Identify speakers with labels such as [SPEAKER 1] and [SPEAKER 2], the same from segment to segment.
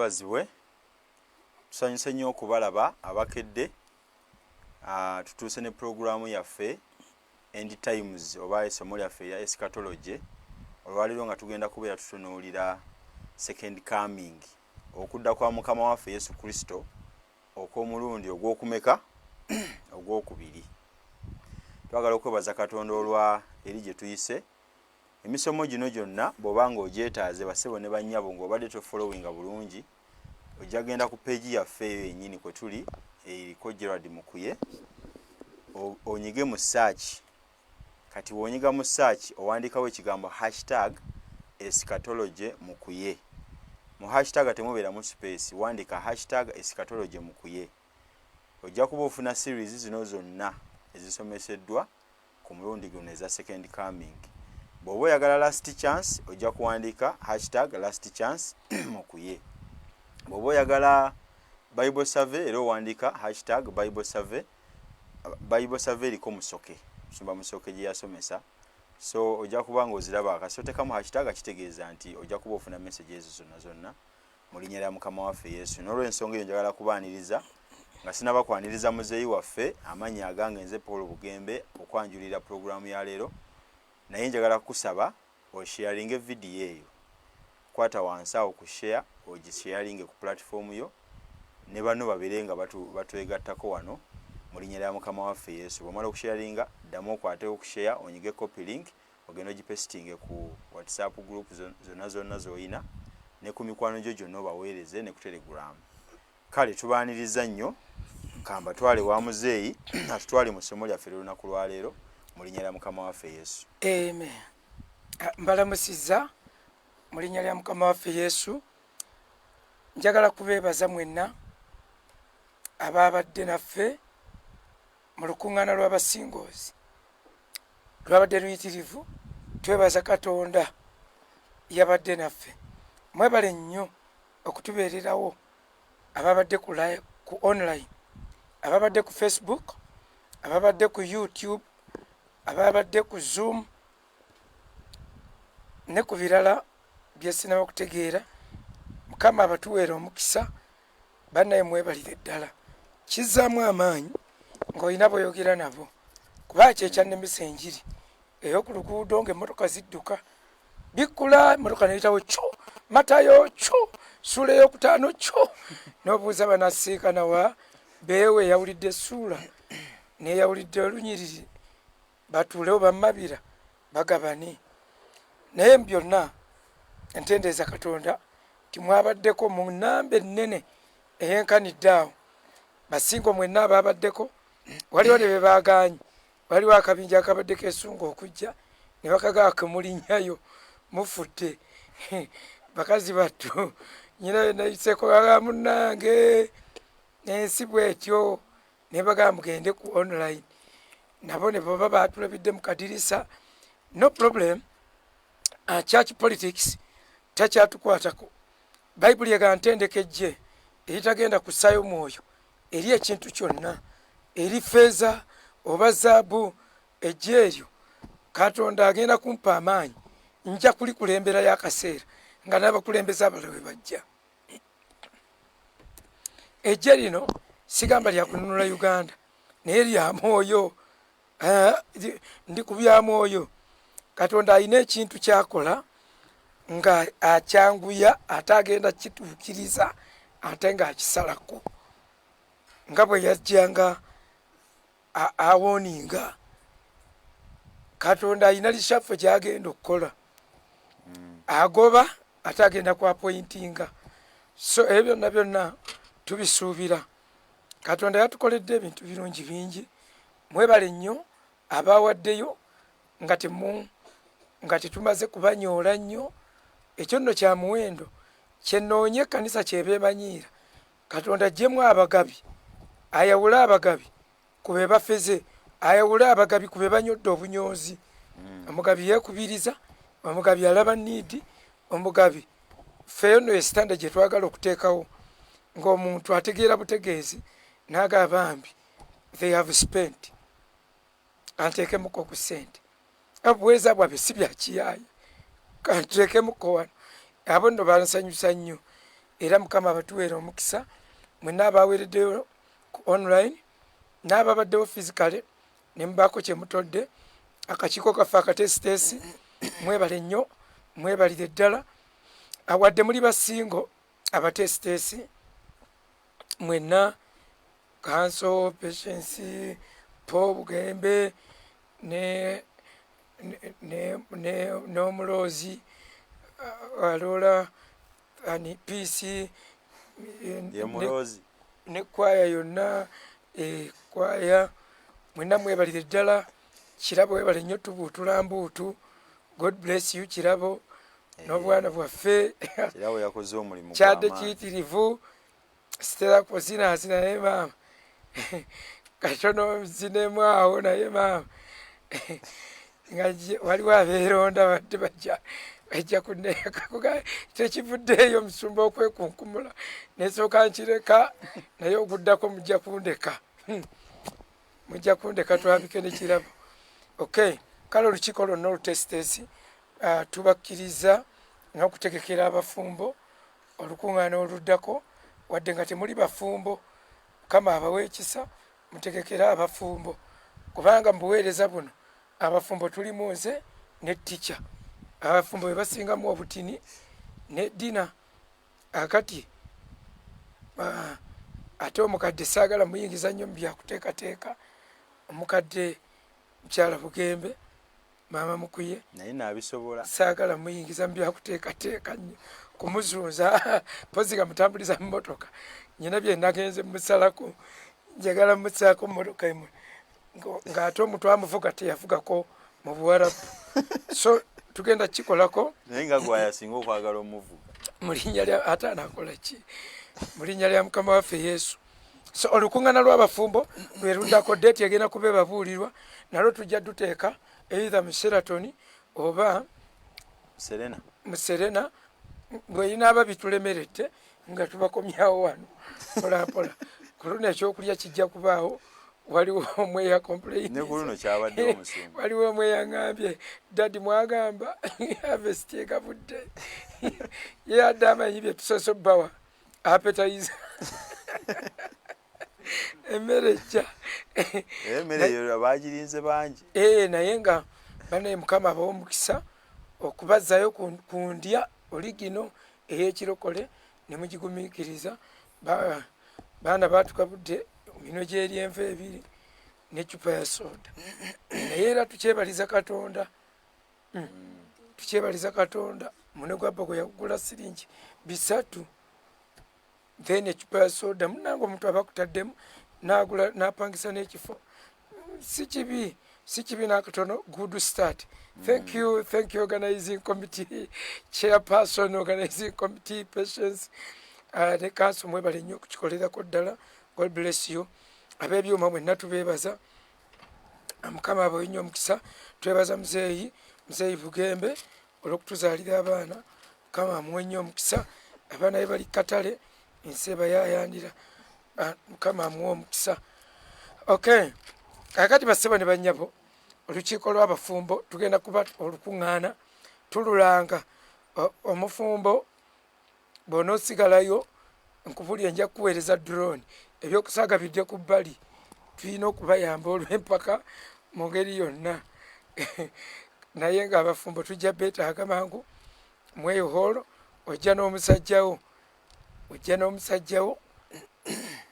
[SPEAKER 1] mwebazibwe tusanyuse nnyo okubalaba abakedde. Tutuuse ne programu yaffe End Times oba essomo lyaffe ya eschatology. Olwaliro nga tugenda kubeera tutunuulira second coming, okudda kwa Mukama waffe Yesu Kristo okw'omulundi ogw'okumeka ogw'okubiri. Twagala okwebaza Katonda olwa eri gye tuyise. Emisomo gino gyonna bw'obanga ogyetaaze basebo ne bannyabo ng'obadde tofollowinga bulungi, ojja genda ku peegi yaffe eyo yennyini kwe tuli eriko Gerard Mukuye, onyige mu search. Kati wonyiga mu search owandiikawo ekigambo #eschatology Mukuye. Mu hashtag temubeeramu space, wandika #eschatology Mukuye. Ojja kuba ofuna series zino zonna ezisomeseddwa ku mulundi guno eza second coming. Bw'oba oyagala last chance ojja kuwandika #last chance Mukuye. Bw'oba oyagala Bible survey era owandika #Bible survey. Bible survey eriko musoke, tusumba musoke gye yasomesa, so ojja kuba ng'oziraba akasotekamu hashtag kitegeeza nti ojja kuba ofuna message ezo zonna mu linnya lya Mukama waffe Yesu. N'olw'ensonga eyo njagala kubaaniriza nga sinaba kwaniriza muzeeyi waffe amannya agange nze Paul Bugembe okwanjulira programu ya leero, naye njagala kusaba osharinge video eyo. Kwata wansi awo ku share ogisharinge ku platform yo ne bano babere nga batwegattako wano mu linnya lya Mukama waffe Yesu. Bw'omala okusharinga ddamu okwate okushare onyige copy link ogenda ogipestinge ku WhatsApp group zonna z'oyina ne ku mikwano gyo gyonna obaweereze ne ku Telegram. Kale tubaaniriza nnyo kamba twale wa muzeeyi atutwale mu ssomo lyaffe olunaku lwa leero mu linnya lya Mukama waffe Yesu.
[SPEAKER 2] Amen. Mbalamusiza mu linnya lya Mukama waffe Yesu. Njagala kubeebaza mwenna ababadde naffe mu lukuŋŋaana lw'abasingoozi lwabadde luyitirivu. Twebaza Katonda yabadde naffe. Mwebale nnyo okutubeererawo ababadde ku online, ababadde ku Facebook, ababadde ku YouTube, ababadde ku Zoom ne ku birala bye sinaba kutegeera. Mukama abatuweera omukisa. Bannaye mwebalire ddala, kizzaamu amaanyi ng'olina bw'oyogera nabo, kuba kyekyannemesa enjiri ey'oku luguudo ng'emmotoka zidduka bikkula, emmotoka neyitawo cyo, Matayo cyo, Ssuula ey'okutaano cyo, n'obuuza banasiikana wa beewe eyawulidde essuula n'eyawulidde olunyiriri batuulewo bammabira bagabane. Naye byonna entendeeza Katonda timwabaddeko mu nnamba ennene eyenkanidde awo. Basingo mwenna ababaddeko waliwo ne be baagaanye, waliwo akabinja akabadde keesunga okujja ne bakagaa kemulinnyayo mufudde. Bakazi battu nyina nayiseeko bagaa munnange n'ensi bw'etyo ne bagaa mugende ku online. Nabo ne baba baatulabidde mu kadirisa, no problem. Church politics takyatukwatako. Bayibuli egaa ntendekejje eritagenda kussaayo mwoyo eri ekintu kyonna, eri feeza oba zaabu. Ejje eryo Katonda agenda kumpa amaanyi, nja kulikulembera y'akaseera nga n'abakulembeza abalala we bajja. Ejje lino sigamba lya kununula Uganda naye lya mwoyo. Ndi ku bya mwoyo. Katonda alina ekintu kyakola nga akyanguya ate agenda kituukiriza ate ng'akisalako, nga bwe yajjanga awoninga. Katonda alina lishaffe gy'agenda okukola, agoba ate agenda ku appointinga. So ebyo byonna byonna tubisuubira. Katonda yatukoledde ebintu birungi bingi. Mwebale nnyo abawaddeyo nga tetumaze kubanyoola nnyo. Ekyo nno kya muwendo kyenoonye ekkanisa kyebeemanyiira. Katonda aggyemu abagabi, ayawule abagabi ku be bafeze, ayawule abagabi ku be banyodde obunyoozi. Omugabi yeekubiriza, omugabi alaba niidi, omugabi feeyo nno esitanda gye twagala okuteekawo ng'omuntu ategeera butegeezi n'agamba bambi they have spent, anteekemuko ku ssente. Obuweeza bwabwe si bya kiyaaye, kanteekemuko wano. Abo nno bansanyusa nnyo. era mukama abatuweera omukisa mwenna abaweereddeyo ku online n'ababaddewo physically ne mubaako kye mutodde akakiiko kaffe akatesitesi mwebale nnyo mwebalire ddala awadde muli basingo abatesitesi mwenna Kanso Patience Paul Bugembe n'Omulozi Alola ani PC ne kwaya yonna kwaya mwenna mwebalire ddala kirabo webale nnyo tubuutula mbuutu. God bless you kirabo n'obwana bwaffe
[SPEAKER 1] kirabo yakoze omulimu
[SPEAKER 2] kyadde kiyitirivu Stella Kozina azina naye maama katono zinemu awo naye maama nga waliwo abeeronda badde bajja kuneka tekivuddeeyo omusumba okwekunkumula nesooka nkireka naye oguddako mujja kundeka mujja kundeka twabike ne kirabo. Okay, kale olukiiko lwonna olutesitesi tubakkiriza n'okutegekera abafumbo olukuŋŋaana oluddako wadde nga temuli bafumbo kama abawa ekisa mutegekera abafumbo kubanga mu buweereza buno abafumbo tulimu nze ne tica abafumbo be basingamu obutini ne dina akati ate omukadde saagala muyingiza nnyo mu byakuteekateeka omukadde mukyala Bugembe maama Mukuye
[SPEAKER 1] naye naabisobola
[SPEAKER 2] saagala muyingiza mu byakuteekateeka nnyo kumuzunza pozi nga mutambuliza mu motoka nyina bye nagenze musalako njagala musaako mu motoka imwe ng'ate omutwe amuvuga teyavugako mu Buwarabu so tugenda kikolako
[SPEAKER 1] naye nga gwayasinga okwagala omuvuga
[SPEAKER 2] mu linnya lya ate anaakola ki mu linnya lya Mukama waffe Yesu. So olukuŋŋaana lw'abafumbo lwe luddako deeti egenda kuba ebabuulirwa nalwo tujja duteeka either mu Sheraton oba mu Serena bweyinaaba bitulemeredde nga tubakomyawo wano polapola ku luno ekyokulya kijja kubaawo. Waliwo omweya complain
[SPEAKER 1] ne ku luno kyabadde omusungu
[SPEAKER 2] waliwo omweya ngambye dadi mwagamba harvest egabudde ye adde amanyi bye tusoose obbawa appetizer emmere ejja
[SPEAKER 1] emmere eyo baagirinze bangi
[SPEAKER 2] naye nga banaye Mukama ab'omukisa okubazzayo ku ndya oli gino ey'ekirokole ne mugigumiikiriza baana batukabudde mino gyeri enva ebiri n'eccupa ya soda naye era tukyebaliza Katonda tukyebaliza Katonda mune gwabba gwe yakugula siringi 3 then eccupa ya soda munange omuntu aba kutaddemu n'agula n'apangisa n'ekifo si kibi n'akatono. Good start. Thank you organizing committee chairperson organizing committee Patience ne Kanso mwebale nnyo okukikolerako ddala. God bless you. Ab'ebyuma mwenna tubeebaza Mukama abawe nnyo omukisa. Twebaza muzeeyi Bugembe olw'okutuzaalira abaana Mukama amuwe nnyo omukisa. Abaana be bali Katale ensi ebayayandira Mukama amuwe omukisa. Okay, kakati bassebo ne bannyabo olukiiko lw'abafumbo tugenda kuba olukuŋŋaana tululanga omufumbo bw'onoosigalayo nkubulya nja kuweereza drone ebyokusaaga bijja ku bbali tulina okubayamba olw'empaka mu ngeri yonna naye ng'abafumbo tujja beetaaga mangu mweyohoolo ojja n'omusajjawo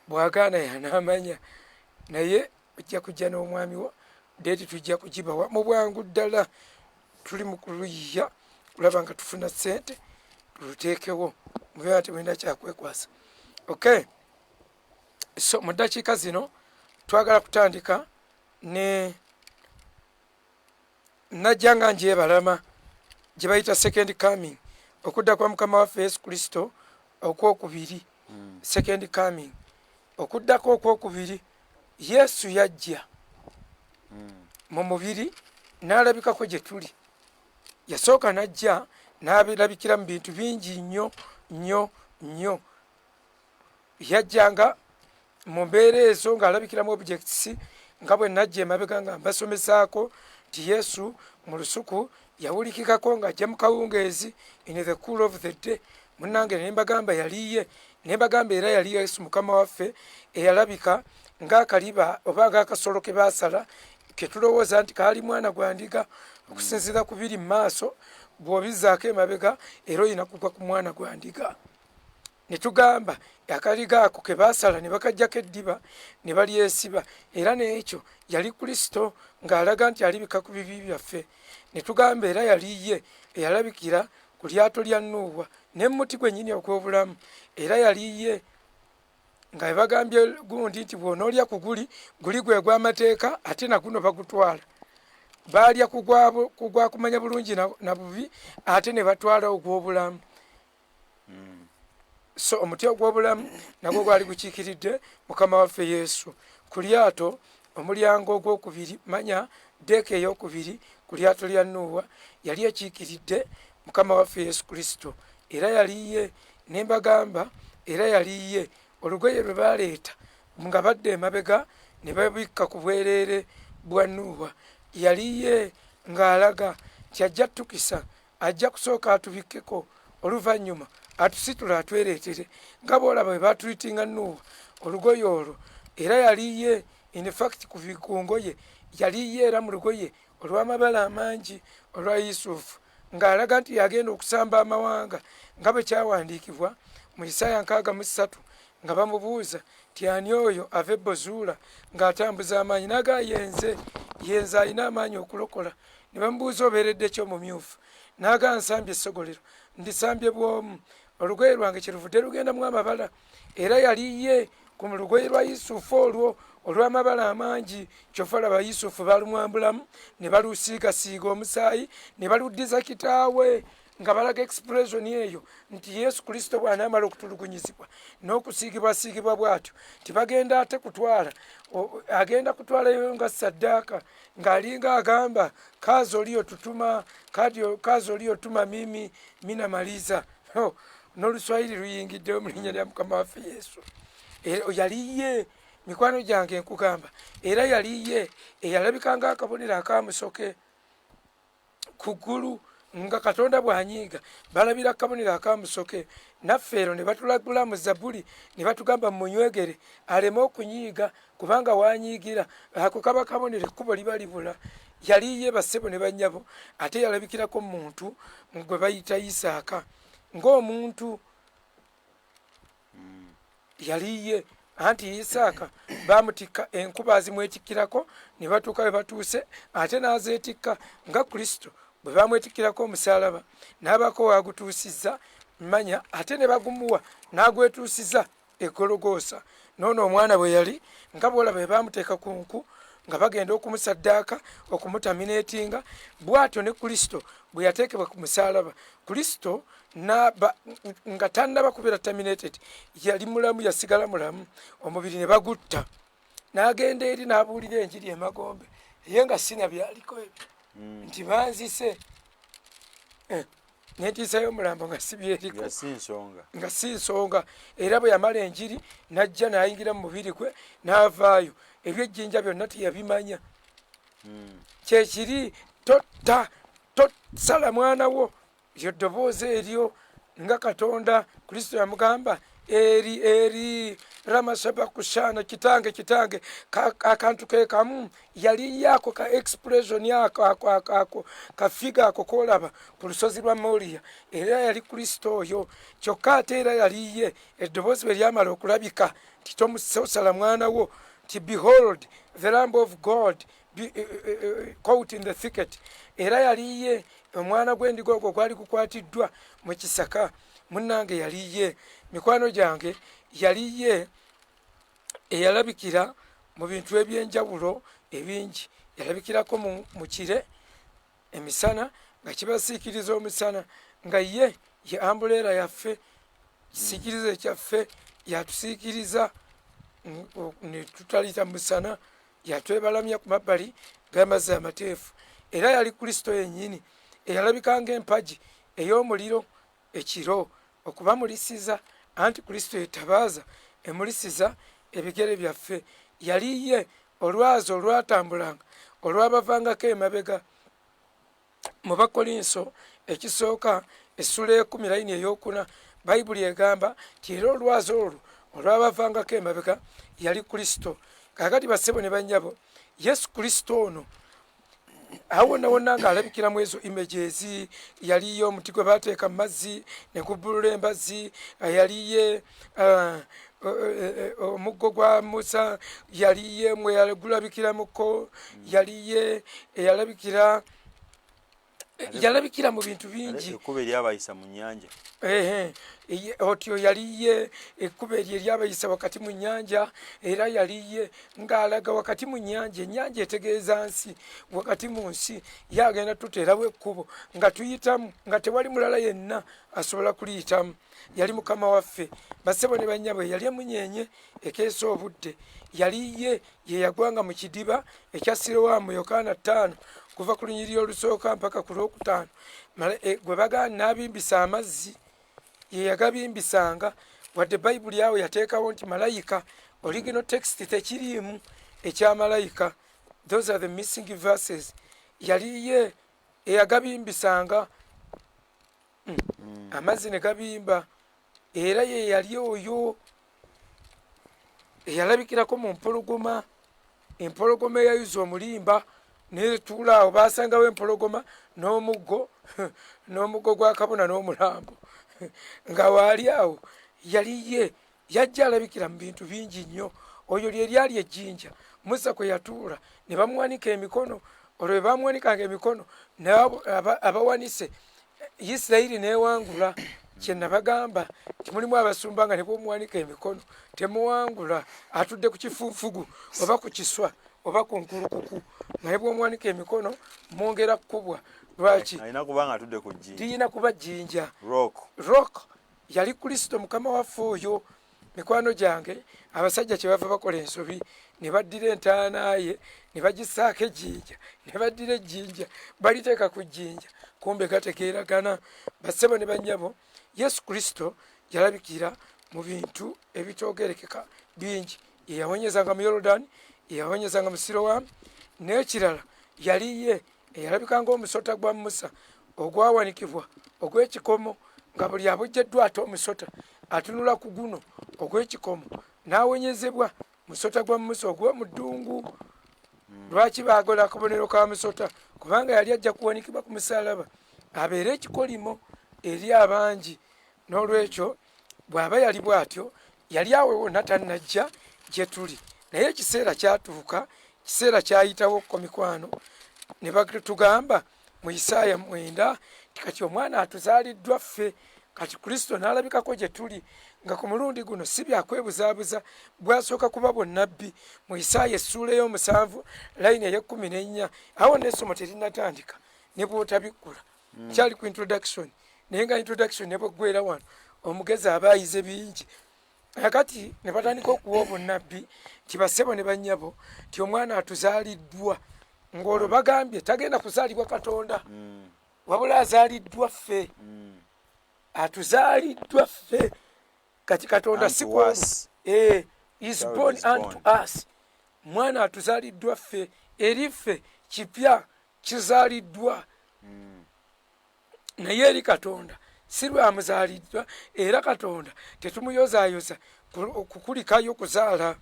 [SPEAKER 2] bw'agaana yanaamanya naye ojja kujja n'omwami wo deeti tujja kugibawa mu bwangu ddala. Tuli mu kuluyiya kulaba nga tufuna ssente tuluteekewo mubera temulina kyakwekwasa. Okay, so mu ddakiika zino twagala kutandika ne najjanga njebalama gye bayita second coming okudda kwa Mukama waffe Yesu Kristo okwokubiri. Second coming okuddako okwokubiri Yesu yajja mu mubiri n'alabikako gye tuli. Yasooka najja n'abirabikira mu bintu bingi nnyo. Yajjanga mu mbeera ezo ng'alabikiramu objects nga bwe najja emabega nga mbasomesaako nti Yesu mu lusuku yawulikikako ng'ajja mu kawungeezi in the cool of the day munnange ne mbagamba yaliye, ne mbagamba era yali Yesu mukama waffe eyalabika ng'akaliba oba ng'akasolo ke baasala ke tulowooza nti kaali mwana gwa ndiga okusinziira ku biri mu maaso bw'obizzaako emabega era oyina kugwa ku mwana gwa ndiga. Ne tugamba akaliga ako ke baasala ne bakajjako eddiba ne balyesiba era n'ekyo yali Kristo ng'alaga nti alibika ku bibi byaffe. Ne tugamba era yaliye eyalabikira ku lyato lya Nuuwa n'emmuti gwennyini ogw'obulamu era yaliye nga bagambye gundi nti bw'onoolya ku guli gwe gw'amateeka ate naguno bagutwala. Baalya kugwa kumanya bulungi na bubi ate ne batwala ogw'obulamu. So omuti ogw'obulamu nagwo gwali gukiikiridde mukama waffe Yesu ku lyato omulyango ogwokubiri, manya deeka ey'okubiri ku lyato lya Nuuwa yali ekiikiridde mukama waffe Yesu Kristo era yaliye ne mbagamba era yaliye olugoye lwe baleeta nga badde emabega ne babikka ku bwereere bwa Nuuwa yaliye ng'alaga nti ajja tukisa, ajja kusooka atubikkeko oluvannyuma atusitula atwereetere nga boolaba bwe baatulitinga Nuuwa olugoye olwo. Era yaliye in fact ku ngoye yaliye era mu lugoye olw'amabala amangi olwa Yusufu ng'alaga nti yagenda okusamba amawanga nga bwe kyawandiikibwa mu Isaaya 63 nga bamubuuza ti ani oyo ava e Bozuula ng'atambuza amaanyi naga yenze alina amaanyi okulokola. Ne bamubuuza obeeredde ki omumyufu naga nsambye essogolero ndisambye bw'omu olugoye lwange kyeruvudde lugendamu amabala. Era yaliye ku lugoye lwa Yusufu olwo olw'amabala amangi kyova laba Yusufu balumwambulamu ne balusiigasiiga omusaayi ne baluddiza kitaawe nga balaga expression eyo nti Yesu Kristo bw'anaamala okutulugunyizibwa n'okusiigibwasiigibwa bw'atyo tibagenda ate kutwala agenda kutwalayo nga saddaaka ng'alinga agamba kazi oliyotuma mimi minamaliza n'oluswayiri luyingiddeyo mu linnya lya mukama waffe Yesu. Yaliye mikwano gyange nkugamba era yaliye eyalabika ng'akabonero akamusoke ku ggulu nga Katonda bw'anyiiga balabira akabonero akamusoke naffe ero ne batulagula mu Zabbuli ne batugamba munywegere aleme okunyiiga kubanga wanyiigira ako kaba kabonero ekkubo liba libula. Yaliye bassebo ne bannyabo ate yalabikirako muntu gwe bayita Isaaka ng'omuntu yaliye anti Isaaka bamutikka enkuba zimwetikkirako ne batuuka we batuuse ate n'azeetikka nga Kristo bwe bamwetikkirako omusaalaba n'abako waagutuusizza manya ate ne bagumuwa n'agwetuusiza e Gologoosa. Noono omwana bwe yali nga bw'olaba bwe bamuteeka ku nku nga bagenda okumusaddaaka okumutamineetinga bw'atyo ne Kristo bwe yateekebwa ku musaalaba. Kristo nga tannaba kubeera terminated yali mulamu, yasigala mulamu, omubiri ne bagutta n'agenda eri n'abuulira enjiri emagombe ye nga sina byaliko ebyo nti banzise nentiisayo omulambo nga sibyeriko nga si nsonga. Era bwe yamala enjiri n'ajja n'ayingira mu mubiri gwe n'avaayo ebyejjinja byonna teyabimanya. Kyekiri tosala mwana wo lyo ddoboozi eryo nga Katonda Kristo yamugamba eri ramasaba kushana kitange akantu ke kamu yali yako ka expression yako kafiga ako kolaba ku lusozi lwa Moriya era yali Kristo oyo kyokka ate era yaliye eddoboozi bwe lyamala okulabika ti tomusala mwana wo ti behold the Lamb of God caught in the thicket. Era yaliye omwana gw'endiga ogwo gwali gukwatiddwa mu kisaka. Munnange yaliye mikwano gyange yaliye eyalabikira mu bintu eby'enjawulo ebingi. Yalabikirako mu kire emisana nga kibasiikiriza omusana nga ye ambuleera yaffe kisiikirize kyaffe yatusiikiriza ne tutalita musana yatwebalamya ku mabbali g'amazzi amateefu. Era yali Kristo yennyini eyalabikanga empagi ey'omuliro ekiro okubamulisiza anti Kristo yetabaaza emulisiza ebigere byaffe. Yaliye olwazi olwatambulanga olwabavangako emabega. Mu Bakolinso ekisooka essula 10 layini ey'okuna bayibuli egamba ti era olwazi olwo olwabavangako emabega yali Kristo. Kakati bassebo ne bannyabo, Yesu Kristo ono awona wonna ng'alabikira mu ezo images. Yaliyo omuti gwe baateeka mu mazzi ne gubbulula embazzi, yaliye omuggo gwa Musa, yaliye mwe yagulabikiramuko, yaliye yalabikira mu bintu bingi.
[SPEAKER 1] Ekkubo eryabayisa mu nnyanja.
[SPEAKER 2] Otyo yaliye ekkubo eryabayisa wakati mu nnyanja, era yaliye ng'alaga wakati mu nnyanja. Ennyanja etegeeza nsi, wakati mu nsi yagenda tuteerawo ekkubo nga tuyitamu nga tewali mulala yenna asobola kuliyitamu. Yali mukama waffe. Bassebo ne bannyabo, yali emunyenye ekeesa obudde. Yaliye ye yagwanga mu kidiba ekya Sirowamu, Yokaana 5 kuva ku lunyiriri olusooka mpaka ku lwokutaano. Gwe bagaa n'abimbisa amazzi, ye yagabimbisanga, wadde bayibuli awo yateekawo nti malayika. Original text tekiriimu ekya malayika. Those are the missing verses. Yaliye eyagabimbisanga amazzi ne gabimba, era ye yali oyo eyalabikirako mu mpologoma. Empologoma eyayuza omulimba netuula awo, baasangawo empologoma n'omuggo n'omuggo gwa kabona n'omulambo nga waali awo. Yaliye yajja alabikira mu bintu bingi nnyo. Oyo lye lyali ejjinja Musa kwe yatuula ne bamuwanika emikono. Olwo bwe bamuwanikanga emikono abawanise, Isirayiri neewangula. Kye nabagamba nti mulimu abasumba nga ne bwomuwanika emikono temuwangula. Atudde ku kifunfugu oba ku kiswa oba ku nkulukuku, naye bwomuwanika emikono mwongera kkubwa. Lwaki?
[SPEAKER 1] Alina kubanga atudde ku jjinja.
[SPEAKER 2] Liyina kuba jjinja.
[SPEAKER 1] Rock.
[SPEAKER 2] Yali Kristo mukama waffe oyo. Mikwano gyange, abasajja kye bava bakola ensobi ne baddira entaana ye ne bagisaako ejjinja, ne baddira ejjinja baliteeka ku jjinja, kumbe gategeeragana. Bassebo ne bannyabo, Yesu Kristo yalabikira mu bintu ebitoogerekeka bingi. Ye yawonyezanga mu Yoludaani, ye yawonyezanga mu Sirowamu, n'ekirala yaliye eyalabikanga omusota gwa Musa ogwawanikibwa ogw'ekikomo, nga buli abujjeddwa ate omusota atunula ku guno ogw'ekikomo n'awonyezebwa. Musota gwa Musa ogw'omu ddungu. Lwaki baagola akabonero ka musota? Kubanga yali ajja kuwanikibwa ku musaalaba abeere ekikolimo eri abangi. N'olwekyo bw'aba yali bw'atyo, yali awo wonna tannajja gye tuli, naye ekiseera kyatuuka, kiseera kyayitawo ko mikwano, ne batugamba mu Isaaya 9 kati omwana atuzaaliddwa ffe. Kati Kristo n'alabikako gye tuli, nga ku mulundi guno si byakwebuzaabuza, bwasooka kuba bonnabbi. Mu Isaaya essuula ey'omusanvu layini ey'e14, awo n'essomo terinatandika ne bw'otabikkula, kyali ku introduction, naye nga introduction ne bweggwera wano omugezi aba ayize bingi. Kakati ne batandika okuwa obunnabbi nti bassebo ne bannyabo nti omwana atuzaaliddwa, ng'olwo bagambye tagenda kuzaalibwa Katonda wabula azaaliddwa ffe. Atuzaaliddwa ffe. Kati Katonda si kwa is born unto us. Mwana atuzaaliddwa ffe, eri ffe kipya kizaaliddwa. Naye eri Katonda si lwamuzaaliddwa, era Katonda tetumuyozaayoza kukulikayo kuzaala.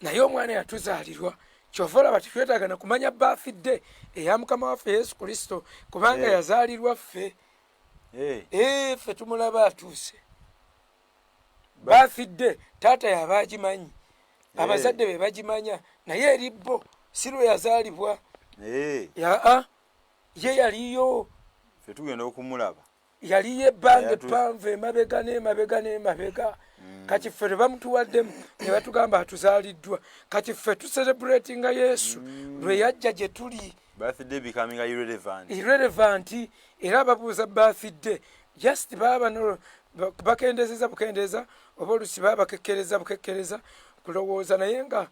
[SPEAKER 2] Naye omwana yatuzaalirwa. Kyova olaba tetwetaaga na kumanya birthday eya Mukama waffe Yesu Kristo, kubanga yazaalirwa ffe. Ffe tumulaba atuuse. Birthday taata yaba agimanyi, abazadde be bagimanya, naye eri bo si lwe yazaalibwa. Ye yaliyo.
[SPEAKER 1] Ffe tugenda okumulaba.
[SPEAKER 2] Yaliyo ebbanga eppanvu emabega n'emabega n'emabega. Kati ffe lwe bamutuwaddemu ne batugamba atuzaaliddwa. Kati ffe tucelebratinga Yesu lwe yajja gye tuli.
[SPEAKER 1] Birthday becoming
[SPEAKER 2] irrelevant. Era babuuza birthday just baba bakendezeza bukendeeza, oba olusi baba bakekkereza bukekkereza kulowooza, naye nga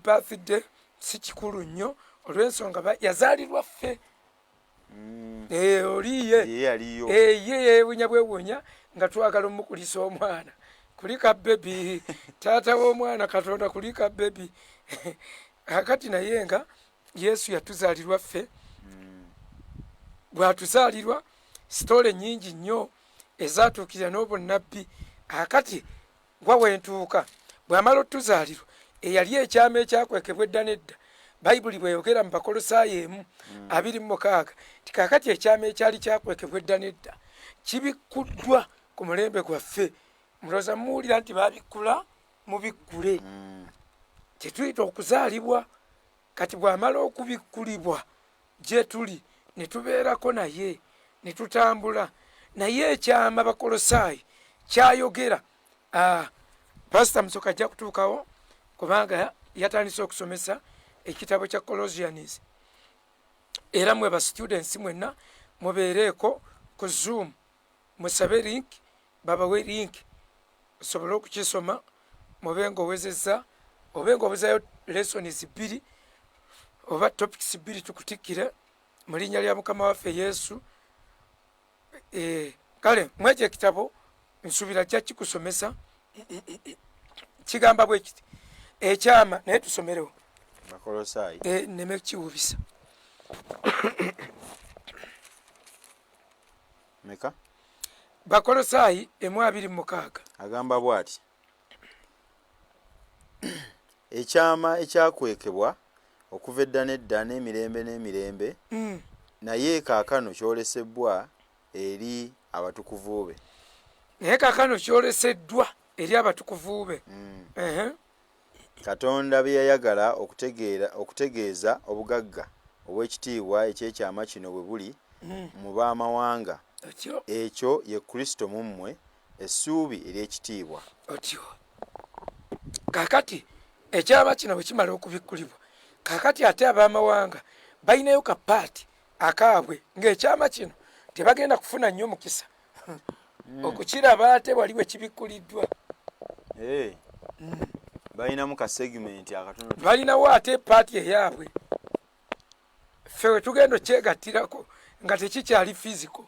[SPEAKER 2] birthday si kikulu nnyo olw'ensonga yazaalirwa ffe. Oliye ye yeewunya bwewunya nga twagala omukulisa omwana. Kulika bebi taata w'omwana Katonda, kulika bebi. Kakati naye nga Yesu yatuzaalirwa ffe. Bw'atuzaalirwa sitole nnyingi nnyo. ezatuukirira n'obunnabbi. akati gwa wentuuka bw'amala otuzaalirwa eyali ekyama ekyakwekebwa edda nedda bayibuli bweyogera mu Bakolosaayo 1:26 ti kaakati ekyama ekyali kyakwekebwa edda nedda kibikkuddwa ku mulembe gwaffe. mulowooza muwulira nti babikkula mubikkule. tetuyita okuzaalibwa kati bw'amala okubikkulibwa gye tuli ne tubeerako naye ne tutambula naye. ekyama Bakolosaayi kyayogera pasita Musoka ajja kutuukawo kubanga yatandise okusomesa ekitabo kya Colossians era mwe ba students mwenna mubeereeko ku Zoom musabe link babawe link osobole okukisoma mube ng'owezezza obe ng'obuzayo lessons 2 oba topics 2 tukutikkire mu linnya lya Mukama waffe Yesu. kale mwekyo ekitabo nsuubira ajja kikusomesa kigamba bwe kiti ekyama naye tusomerewo
[SPEAKER 1] Bakolosaayi
[SPEAKER 2] neme kiwubisa
[SPEAKER 1] meka
[SPEAKER 2] Bakolosaayi 1:26
[SPEAKER 1] agamba bw'ati ekyama ekyakwekebwa okuva edda n'edda n'emirembe n'emirembe naye kaakano kyolesebbwa eri abatukuvu be.
[SPEAKER 2] naye kaakano kyoleseddwa eri abatukuvu be.
[SPEAKER 1] Katonda be yayagala okutegeeza obugagga obw'ekitiibwa ekyekyama kino bwe buli mu baamawanga. ekyo ye Kristo mu mmwe essuubi ery'ekitiibwa.
[SPEAKER 2] otyo kaakati ekyama kino bwe kimala okubikkulibwa kaakati ate abaamawanga balinayo kapaati akaabwe ng'ekyama kino tebagenda kufuna nnyo mukisa okukiraba ate wali bwe kibikkuliddwa.
[SPEAKER 1] balinamu ka segimenti akatono
[SPEAKER 2] balinawo ate paati eyaabwe ffe we tugenda okyegattirako nga tekikyali physical.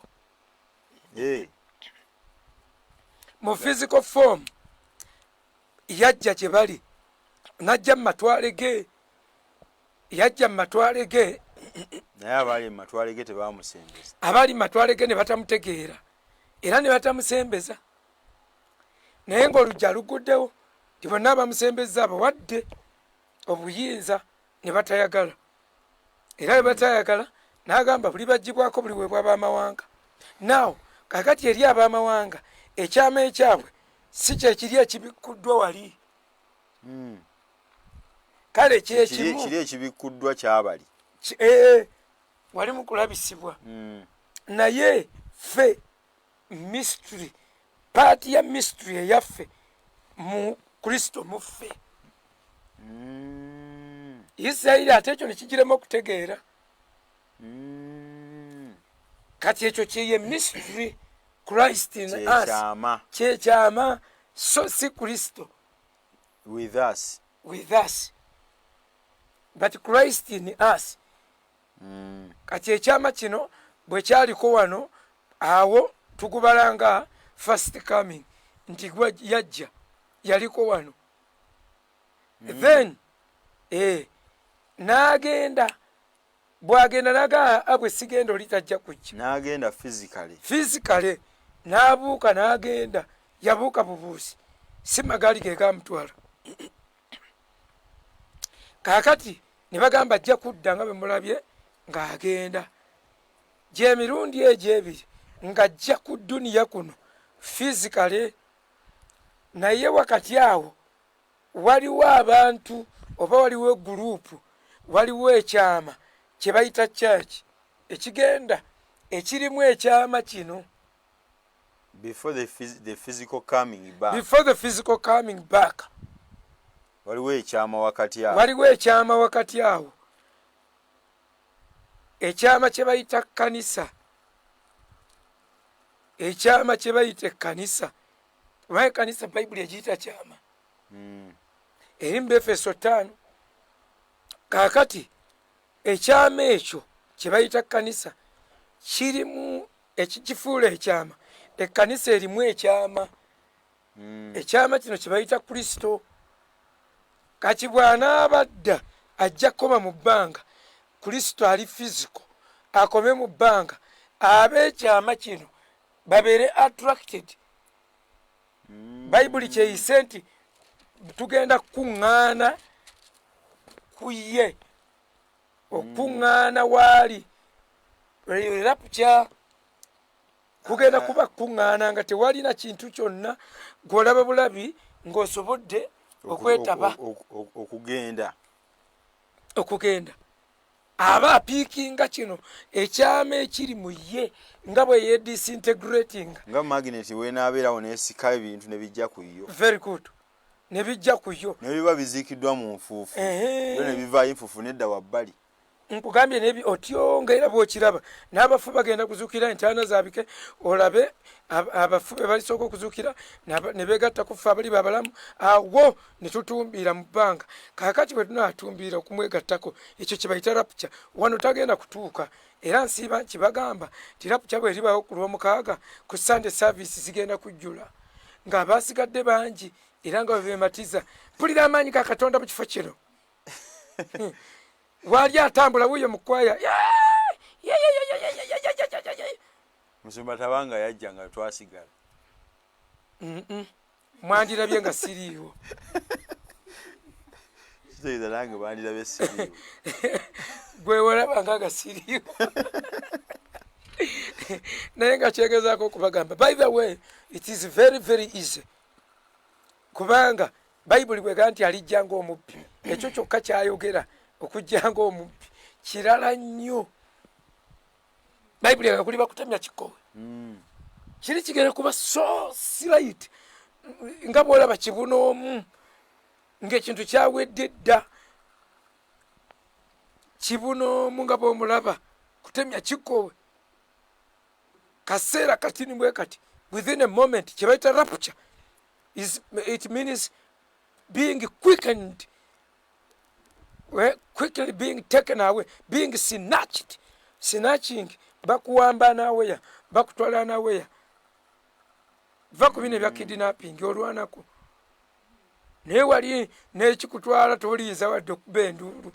[SPEAKER 2] mu physical form yajja gye bali najja mu matwale ge yajja mu matwale ge
[SPEAKER 1] naye abali mu matwale ge tebaamusembeza.
[SPEAKER 2] abali mu matwale ge ne batamutegeera era ne batamusembeza naye ng'olujja luguddewo ti bonna abamusembeza abawadde obuyinza ne batayagala era bwe batayagala n'agamba buli bagibwako buli weebwa ab'amawanga. naawo kakati eri ab'amawanga ekyama ekyabwe si kyekiri ekibikkuddwa wali. kale kyekimu
[SPEAKER 1] kiri ekibikkuddwa kyabali
[SPEAKER 2] wali mu kulabisibwa. naye ffe mystery paati ya mystery eyaffe mu Kristo muffe. Isirayiri ate ekyo nekigirema okutegeera. kati ekyo kyeye mystery Christ in us kyekyama so si Kristo
[SPEAKER 1] with us
[SPEAKER 2] but Christ in us. kati ekyama kino bwe kyaliko wano awo tugubalanga first coming nti gwa yajja yaliko wano. then n'agenda bw'agenda naga abwe sigenda oli tajja kujja
[SPEAKER 1] n'agenda
[SPEAKER 2] physically n'abuuka n'agenda yabuuka bubuusi si magaali ge gamutwala. kaakati ne bagamba ajja kudda nga bwe mulabye ng'agenda gy'emirundi egyo ebiri ng'ajja ku dduniya kuno physically. naye wakati awo waliwo abantu oba waliwo guruupu waliwo ekyama kye bayita church ekigenda ekirimu ekyama kino
[SPEAKER 1] before the physical coming back. waliwo ekyama wakati awo
[SPEAKER 2] ekyama kye bayita kanisa ekyama kye bayita ekkanisa. oba ekkanisa bayibuli egiyita kyama eri mu Efeso 5. kaakati ekyama ekyo kye bayita kanisa kirimu ekikifuula ekyama. ekkanisa erimu ekyama ekyama kino kye bayita Kristo. kati bw'anaabadda ajja kukoma mu bbanga Kristo ali physical akome mu bbanga ab'ekyama kino babeere attracted. Bayibuli kyeyise nti tugenda kukuŋŋaana ku ye, okuŋŋaana waali rapture, kugenda kuba kuŋŋaana nga tewalina kintu kyonna gw'olaba bulabi ng'osobodde okwetaba okugenda. Aba apiikinga kino ekyama ekiri mu ye nga bwe yedisintegrating
[SPEAKER 1] nga magnet weenaabeerawo neesika ebintu ne bijja ku yo.
[SPEAKER 2] Very good. Ne bijja ku yo
[SPEAKER 1] ne biba biziikiddwa mu nfuufu yo ne bivaayo enfuufu nedda wabbali.
[SPEAKER 2] Nkugambye nebi otyo nga era bw'okiraba n'abafu bagenda kuzuukira entaana zaabike, olabe abafu be balisooka okuzuukira ne beegatta ku ffe abali babalamu, awo ne tutumbiira mu bbanga. Kaakati bwe tunaatumbiira okumwegattako, ekyo kye bayita rapture, wano tagenda kutuuka. Era nsiiba kibagamba ti rapture bwe eribaawo ku Lwomukaaga ku Sunday service zigenda kujjula ng'abaasigadde bangi era nga beematiza. Mpulira amaanyi ga Katonda mu kifo kino. Wali atambula wuyo mukwaya
[SPEAKER 1] Musumba Tabanga yajja nga twasigala.
[SPEAKER 2] Mwandirabye nga siriiwo.
[SPEAKER 1] Kitegeeza nange bandirabye siriiwo.
[SPEAKER 2] Gwe walabanga nga siriiwo. Naye nga kyegezaako okubagamba. By the way, it is very very easy. Kubanga Bayibuli bwegamba nti alijja ng'omubbi. Ekyo kyokka kyayogera okujja ng'omubbi kirala nnyo. Bayibuli nga kuli bakutemya kikowe. Kiri kigenda kuba so slight nga bw'olaba kibunoomu ng'ekintu kyawedde dda. Kibunoomu nga bw'omulaba kutemya kikowe kaseera katini bwe kati, within a moment. Kye bayita rapture it means being quickened, quickly being taken away, being snatched. Snatching, bakuwamba naweya, bakutwala naweya. Va ku bino ebya kidnapping olwanako. Naye wali n'ekikutwala toliyiza wadde okuba enduulu.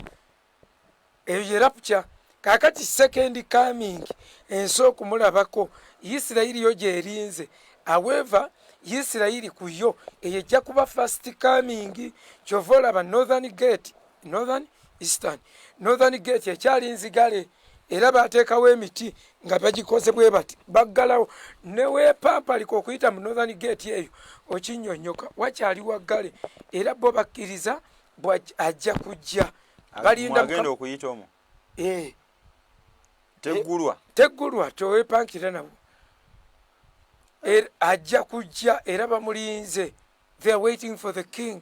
[SPEAKER 2] Eyo ye rapture. Kaakati second coming ensi okumulabako, Isirayiri yo gyerinze. However, Isirayiri ku yo eyo ejja kuba first coming. Kyova olaba northern gate, northern eastern, northern gate ekyali nzigale era baateekawo emiti nga bagikoze bwe bati baggalawo. Ne weepampaliko okuyita mu northern gate eyo okinnyonnyoka wakyali waggale era bo bakkiriza ajja kujja. Balinda
[SPEAKER 1] mwagenda okuyita omwo. Teggulwa
[SPEAKER 2] toweepankira nabo. Ajja kujja era bamulinze. They are waiting for the king.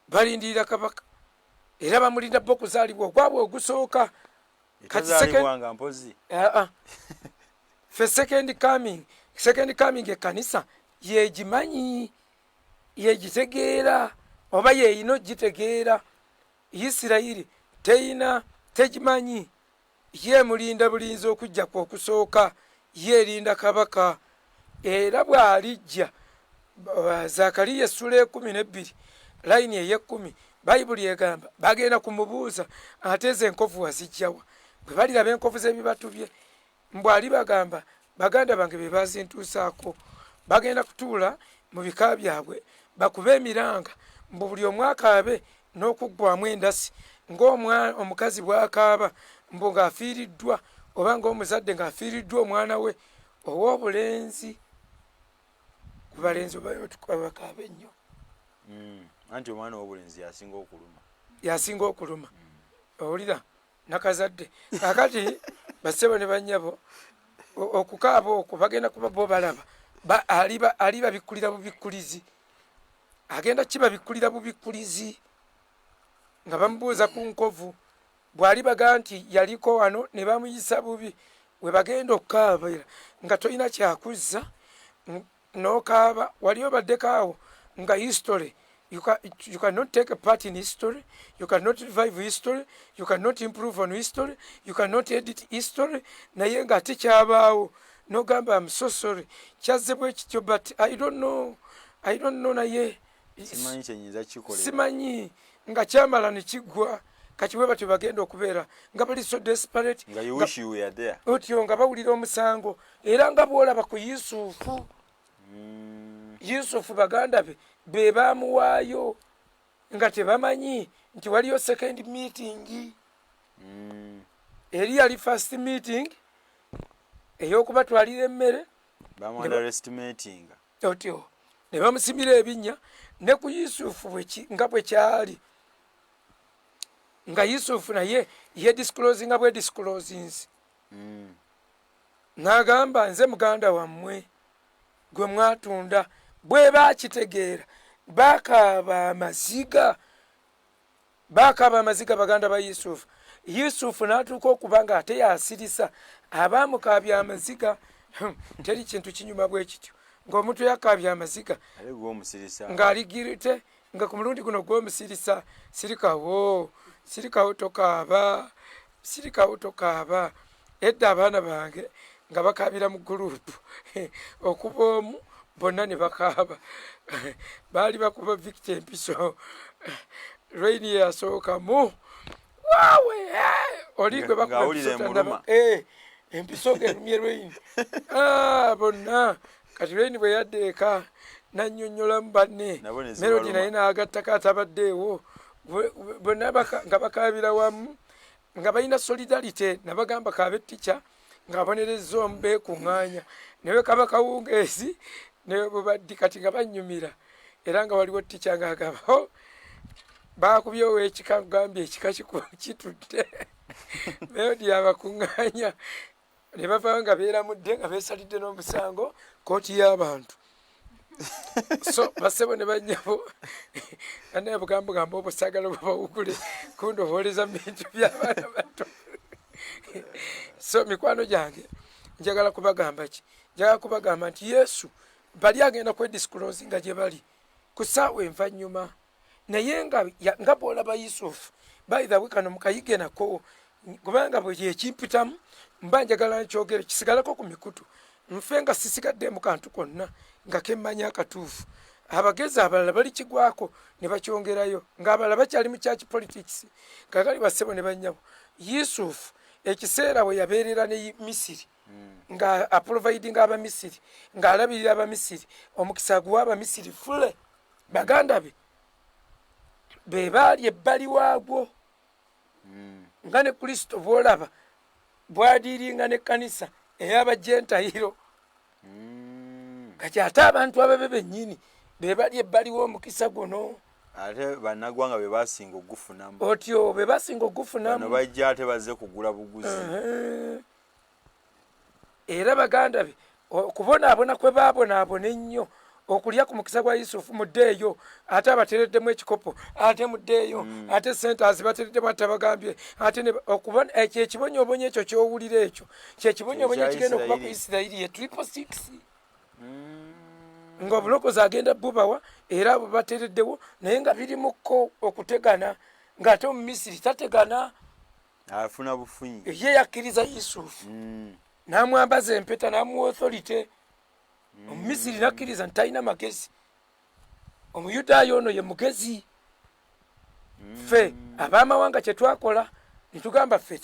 [SPEAKER 2] Balindirira kabaka era bamulinda bo kuzaalibwa ogwabwe ogusooka. Kati fe second coming ekkanisa yegimanyi, yegitegeera oba yeeyina ogitegeera. Isirayiri tegimanyi, ye mulinda bulinzi okujja ku okusooka, yeerinda kabaka. Era bw'alijja Zakariya essula 12 layini ey'ekumi Bayibuli egamba bagenda kumubuuza ate ezo enkovu wazijjawa. Bwe baliraba enkovu z'ebibatu bye mbwali bagamba baganda bange be bazintuusaako. Bagenda kutuula mu bika byabwe bakube emiranga mbu buli omu akaabe n'okuggwamu endasi ng'omukazi bw'akaaba mbu ng'afiiriddwa oba ng'omuzadde ng'afiiriddwa omwana we ow'obulenzi. Ku balenzi bakaabe nnyo.
[SPEAKER 1] Anti omwana w'obulenzi
[SPEAKER 2] yasinga okuluma. Owulira nakazadde. Kakati basebo ne bannyabo okukaaba okwo bagenda kuba bo balaba aliba bikkulira bubikkulizi. Agenda kibabikkulira bubikkulizi nga bamubuuza ku nkovu. Bw'ali baga nti yaliko wano ne bamuyisa bubi, we bagenda okukaabira nga tolina kyakuzza n'okaaba. Wali obaddeko awo nga history. You cannot take a part in history. You cannot revive history. You cannot improve on history. You cannot edit history. Naye nga tekyabaawo. No gamba, I'm so sorry. Kyazze bwe kityo, but I don't know naye.
[SPEAKER 1] Simanyi kyenyinza kikola.
[SPEAKER 2] Simanyi nga kyamala ne kiggwa. kati bwe batyo bagenda okubeera nga bali so desperate
[SPEAKER 1] nga you wish you were there.
[SPEAKER 2] otyo nga bawulira omusango era nga bwolaba ku Yusufu. Yusufu baganda be baamuwaayo nga tebamanyi nti waliyo second meeting. Eri yali first meeting ey'okubatwalira emmere
[SPEAKER 1] bamu-underestimatinga
[SPEAKER 2] otyo ne bamusimira ebinnya ne ku Yusufu nga bwe kyali nga Yusufu naye ye disclosinga bwe disclosings n'agamba nze muganda wammwe gwe mwatunda. Bwe bakitegeera bakaaba amaziga baganda ba Yusufu. Yusufu n'atuuka okuba nga ate yasirisa abaamukaabya amaziga. Teri kintu kinyuma bwe kityo ng'omuntu yakaabya amaziga ng'aligirite nga ku mulundi guno gw'omusirisa sirikawo tokaaba. Edda abaana bange nga bakaabira mu gurupu okuba omu bonna ne bakaaba. Baali bakuba Victor Empiso Raini yasookamu waawe oli gwe bakuba Empiso gerumye Raini bonna kati Raini bwe yaddeeka nannyonnyolamu banne Melody naye n'agattako atabaddeewo bonna nga bakaabira wamu nga balina solidarite nabagamba kaabe tica ng'abonerezza omu beekuŋŋaanya newe kaba kawungeezi ne bwebaddi kati nga bannyumira era nga waliwo tica ng'agaba baakubyewo ekika kugambye ekika kitudde Melody abakuŋŋaanya ne bavaayo nga beeramudde nga beesalidde n'omusango kooti y'abantu. So basebo ne bannyabo anaye bugambo gamba obusagala bwabawugule kundi obooleza mu bintu by'abaana bato. So mikwano gyange njagala kubagamba nti Yesu bali agenda kwedisclosinga gye bali ku ssaawa envannyuma naye nga bw'olaba Yusufu by the way kano mukayige nako kubanga bwe ekimpitamu mba njagala nkyogere kisigalako ku mikutu nfe nga sisigadde mu kantu konna nga kemmanya akatuufu. Abagezi abalala bali kigwako ne bakyongerayo ng'abalala bakyali mu church politics kagali basebo ne bannyabo. Yusufu ekiseera we yabeerera ne Misiri nga aproviding Abamisiri ng'alabirira Abamisiri omukisa guwa Abamisiri fule baganda be baali ebbali waagwo nga ne Kristo bw'olaba bwadiiringa n'ekkanisa ey'abajentayiro kati ate abantu ababe bennyini be bali ebbali w'omukisa guno
[SPEAKER 1] ate bannagwanga be basinga ogufunamu
[SPEAKER 2] otyo be basinga ogufunamu
[SPEAKER 1] bano bajja ate bazze kugula buguzi
[SPEAKER 2] era baganda be okubonaabona kwe baabonaabona ennyo okulya ku mukisa gwa Yusufu muddeeyo ate abatereddemu ekikopo ate muddeeyo ate sente azibatereddemu ate bagambye ate okubona ekyo ekibonyoobonyo ekyo ky'owulira ekyo kyekibonyoobonyo ekigenda okuba ku Isirayiri ye 666 ng'obulokozi agenda bubawa era abo batereddewo naye nga birimukko okutegana ng'ate Omumisiri tategana
[SPEAKER 1] afuna bufunyi
[SPEAKER 2] ye yakkiriza Yusufu n'amwambaza empeta n'amuwa authority. Omumisiri nakkiriza nti talina magezi. Omuyudaaya ono ye mugezi. Ffe ab'amawanga kye twakola ne tugamba ffe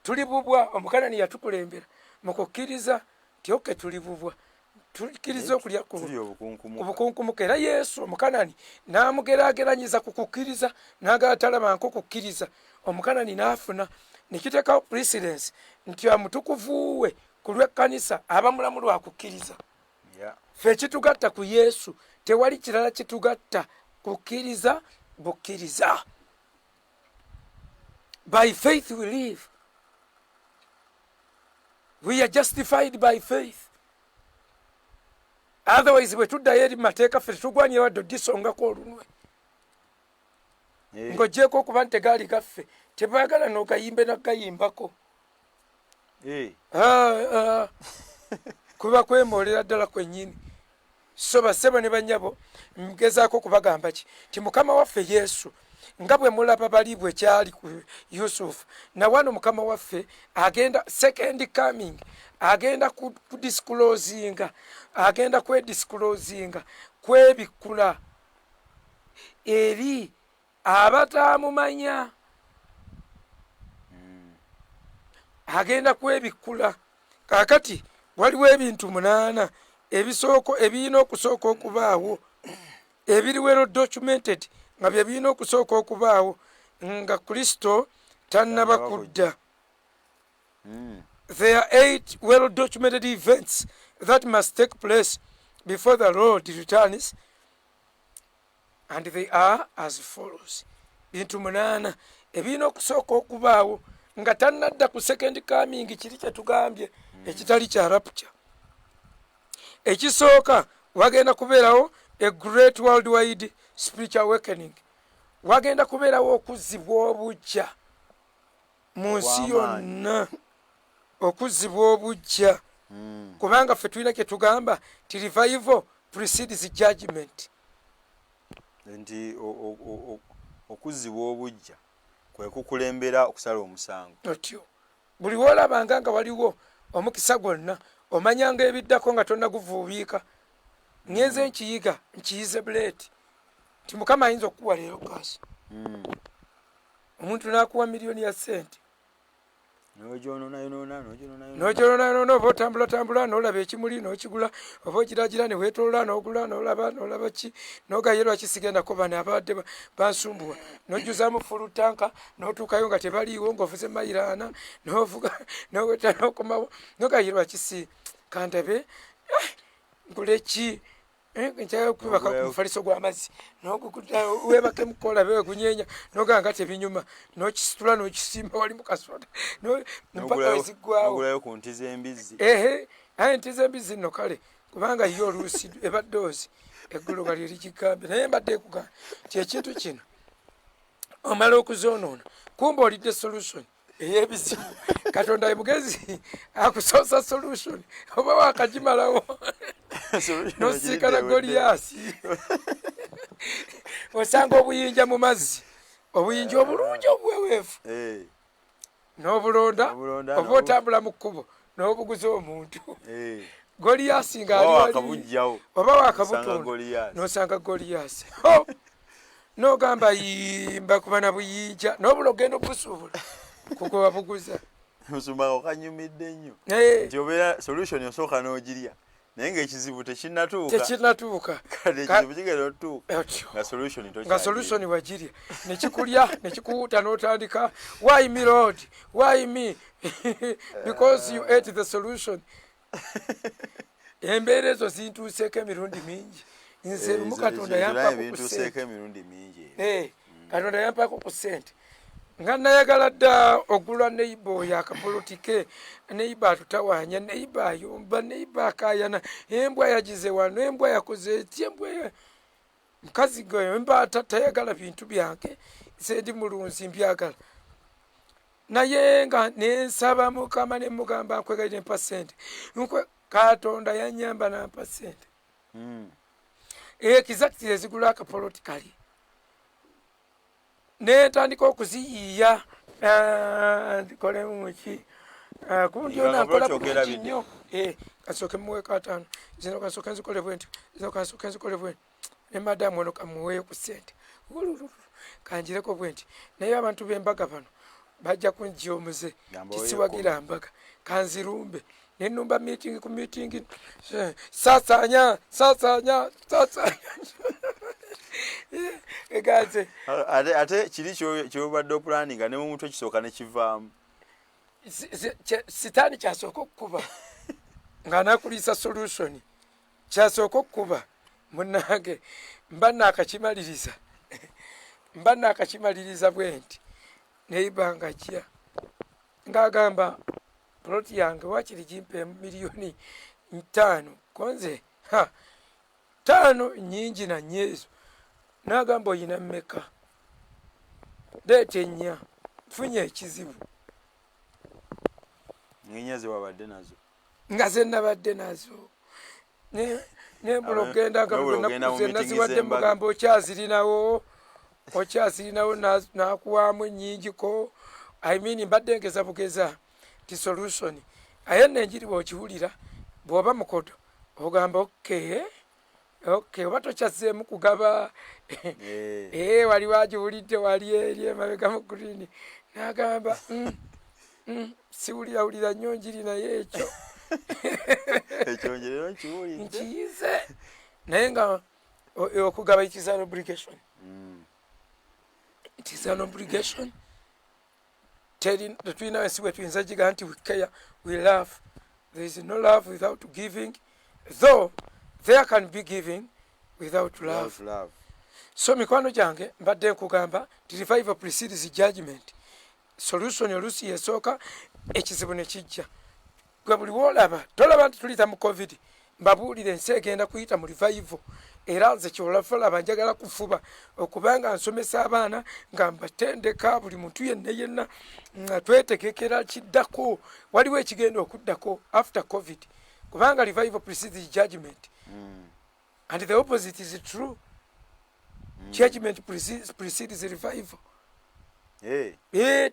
[SPEAKER 2] tuli bubwa. Omukanani yatukulembera mu kukkiriza nti oke tuli bubwa tukkiriza okulya ku bukunkumuka. Era Yesu Omukanani n'amugeraageranyiza ku kukkiriza n'agala talabanko kukkiriza. Omukanani n'afuna ne kiteekawo precedence nti omutukuvu we ku lw'ekkanisa abamulamu lwa kukkiriza. Ffe ekitugatta ku Yesu tewali kirala kitugatta kukkiriza bukkiriza. By faith we live. We are justified by faith. Otherwise bwe tuddayo eri mateeka ffe tetugwanye wadde odisongako olunwe ng'oggyeko okuba nti tegaali gaffe tebaagala n'ogayimbe nagayimbako kuba kwemoolera ddala kwennyini. So bassebo ne bannyabo ngezaako okubagamba ti Mukama waffe Yesu nga bwe mulaba bali bwe kyali ku Yusufu nawano Mukama waffe agenda second coming agenda kwedisclosinga kwebikkula eri abataamumanya agenda kwebikula. Kaakati waliwo ebintu 8 ebirina okusooka okubaawo ebiri well documented nga bye birina okusooka okubaawo nga Kristo tannaba kudda. There are 8 well documented events that must take place before the Lord returns, and they are as follows. Bintu 8 ebirina okusooka okubaawo nga tannadda ku second coming. Kiri kye tugambye ekitali kya rapture. Ekisooka wagenda kubeerawo a great worldwide spiritual awakening. Wagenda kubeerawo okuzzibwa obujja mu nsi yonna, okuzzibwa obujja. Kubanga ffe tulina kye tugamba ti revival precedes judgment.
[SPEAKER 1] Nti okuzzibwa obujja kwe kukulembera okusala omusango.
[SPEAKER 2] Otyo buli wolabanga nga waliwo omukisa gwonna omanyanga ebiddako nga tonna guvuubiika. Ngenze nkiyiga nkiyize buleeti nti Mukama ayinza okukuwa leero kaasi. Omuntu n'akuwa miliyoni ya sente n'ogyonoona oba otambula n'olaba ekimuli n'okigula, oba ogiragira ne weetolola n'ogula n'olaba ki n'ogayye lwaki sigendako bano abadde bansumbuwa, n'ojjuzaamu fulu tanka n'otuukayo nga tebaliiwo ng'ovuze mayiraana n'ovuga n'oweta n'okomawo n'ogayye lwaki si kandabe ngule ki nkyala kwebaka ku mufaliso gw'amazzi weebake mukola bewe kunyeenya n'oganga tebinyuma n'okisitula n'okisimba wali mu kasoda mpaka weziggwawo
[SPEAKER 1] n'ogulayo ku nti z'embizzi.
[SPEAKER 2] Aye nti z'embizzi nno kale kubanga yo oluusi ebaddoozi eggulu nga lyeri kigambe. Naye mbadde ekugamba ti ekintu kino omala okuzoonoona kumba olidde solution ey'ebizibu. Katonda ye mugezi akusoosa solution oba wakagimalawo n'osiikana Goliaasi osanga obuyinja mu mazzi, obuyinja obulungi obuweweefu n'obulonda oba otambula mu kkubo n'obuguza omuntu. Goliaasi ng'ali oba wakabutunda n'osanga Goliaasi n'ogamba yimba kuba na buyinja n'obula ogenda obusuubula kugoba buguza.
[SPEAKER 1] Musumba okanyumidde nnyo nti obeera solution osooka n'ogirya naye ng'ekizibu tekinnatuuka. Kale ekizibu kigenda otuuka nga solution
[SPEAKER 2] wagirya nekikulya nekikuwuuta n'otandika why me Lord, why me? Because you ate the solution. Embeera ezo zintuuseeko emirundi mingi. Nze lumu Katonda yampako ku ssente nga nayagala dda ogulwa neiba oyo akapolotike, neiba atutawaanya, neiba ayomba, neiba akayana, embwa yagize wano, embwa yakoze eti, embwa mukazi gwe emba tayagala bintu byange, nze ndi mulunzi mbyagala. Naye nga nensaba Mukama ne mugamba nkwegaire mpa ssente. Katonda yanyamba nampa ssente. Exactly ezigula akapolotikali. Netandika okuziyiya ndikolemu ki kundyona nkola bulungi nnyo. Kasooke muweeko 5 zino kasooke nzikole bwenti, zino kasooke nzikole bwenti, ne madamu ono kamuweeyo ku ssente kanjireko bwenti. Naye abantu b'embaga bano bajja kunjya omuze kisiwagira mbaga kanzirumbe nenumba meeting ku meeting sasanya egaze
[SPEAKER 1] ate kiri kyobadde planning ne mu mutwe kisooka ne kivaamu.
[SPEAKER 2] Sitaani kyasooka okukuba nga nakulisa solution kyasooka okukuba munnange mba naakakimaliriza bwenti neibanga kya ngagamba ploti yange wakiri jimpe miliyoni 5 konze 5 nyingi na nyezo nagamba oyina mmeka deete 4 funye ekizibu
[SPEAKER 1] nginyaze wabadde nazo
[SPEAKER 2] nga ze nabadde nazo ne bulogenda nga naziwadde mugamba okyazirinawo nakuwamu nyingi ko I mean mbadde ngeza bugeza ti solution aye nenjiri bw'okiwulira bw'oba mukodo ogamba okay oba tokyazeemu kugaba wali wagiwulidde wali eri emabega mu green nagamba siwulira nnyo njiri naye ekyo
[SPEAKER 1] ekyongerero nkiwulidde
[SPEAKER 2] nkiyize naye nga okugaba it is an obligation. It is an obligation. Tetulina ensi bwe tuyinza giga nti we care, we love. There is no love without giving, though there can be giving without love. So mikwano gyange mbadde nkugamba ti revival precedes judgment. Solution oluusi yesooka ekizibu ne kijja. Gwe buli woolaba tolaba nti tulita mu covid mbabuulire ensi egenda kuyita mu revival era nze kyolafalaba njagala kufuba okubanga nsomesa abaana nga mbatendeka buli muntu yenna nga twetegekera kiddako waliwo ekigenda okuddako after covid kubanga revival precedes judgment and the opposite is true. Judgment precedes revival.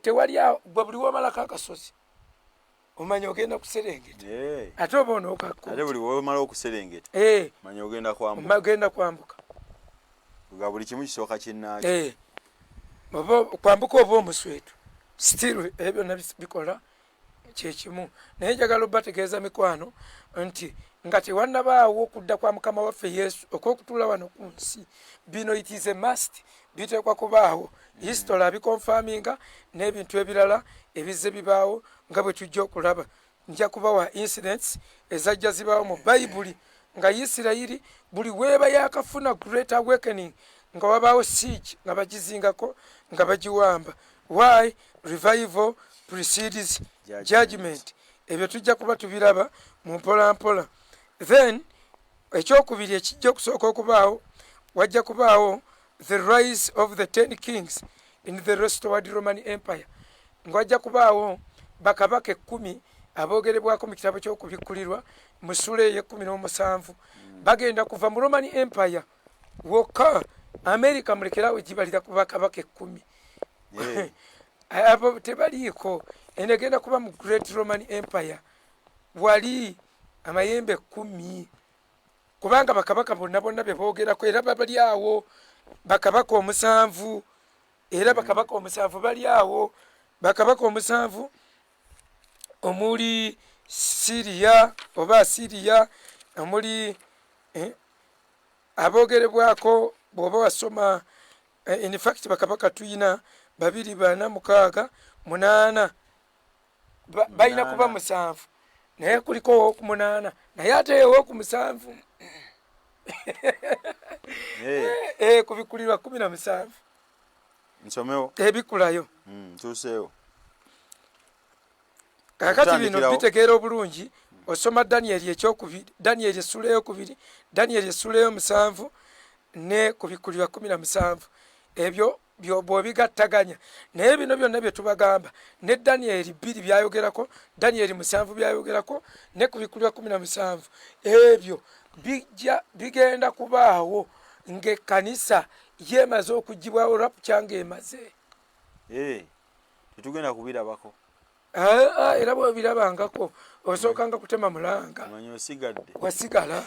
[SPEAKER 2] Tewali awo gwe buli womalako akasozi omanya ogenda kuserengeta ate oba onookakko
[SPEAKER 1] ate buli womala okuserengeta manya ogenda
[SPEAKER 2] kwambuka
[SPEAKER 1] nga buli kimu kisooka kinnaakyo
[SPEAKER 2] oba kwambuka oba omuswetu still ebyo byonna bikola kyekimu naye njagala obategeeza mikwano nti nga tewannabaawo okudda kwa mukama waffe yesu okw'okutuula wano ku nsi bino it is a must biteekwa kubaawo history abikonfaminga n'ebintu ebirala ebizze bibaawo nga bwe tujja okulaba. Nja kubawa incidents ezajja zibaawo mu bayibuli nga Isirayiri buli weeba yakafuna great awakening nga wabaawo siege nga bagizingako nga bagiwamba. Why? Revival precedes judgment. Ebyo tujja kuba tubiraba mu mpolampola. Then ekyokubiri ekijja okusooka okubaawo wajja kubaawo the rise of the 10 kings in the restored Roman Empire. Ngwajja kubaawo bakabaka 10 aboogerebwako mu kitabo ky'okubikkulirwa mu ssula ey'17 bagenda kuva mu Roman Empire wokka. America mulekerawo gibalira ku bakabaka 10 abo tebaliiko enegenda kuba mu Great Roman Empire wali amayembe 10 kubanga bakabaka bonna be boogerako era bali awo bakabaka 7 era bakabaka 7 bali awo bakabaka 7 omuli Syria oba Syria omuli aboogerebwako bw'oba wasoma in fact bakabaka tuyina 2 4 6 8 balina kuba 7 naye kuliko ow'oku8 naye ate ow'oku7 kubikkulirwa 17
[SPEAKER 1] nsomewo
[SPEAKER 2] ebikulayo
[SPEAKER 1] ntuuseewo
[SPEAKER 2] kakati bino bitegeera obulungi osoma Daniel ekyokubiri Daniel essula ey'okubiri Daniel essula ey'omusanvu ne kubikkulirwa 17 ebyo bw'obigattaganya naye bino byonna bye tubagamba ne Daniel 2 byayogerako Daniel 7 byayogerako ne kubikkulirwa 17 ebyo bigenda kubaawo ng'ekkanisa yeemaze okugibwawo rapture ng'emaze
[SPEAKER 1] tetugenda kubirabako
[SPEAKER 2] era bw'obirabangako osookanga kutema mulanga wasigala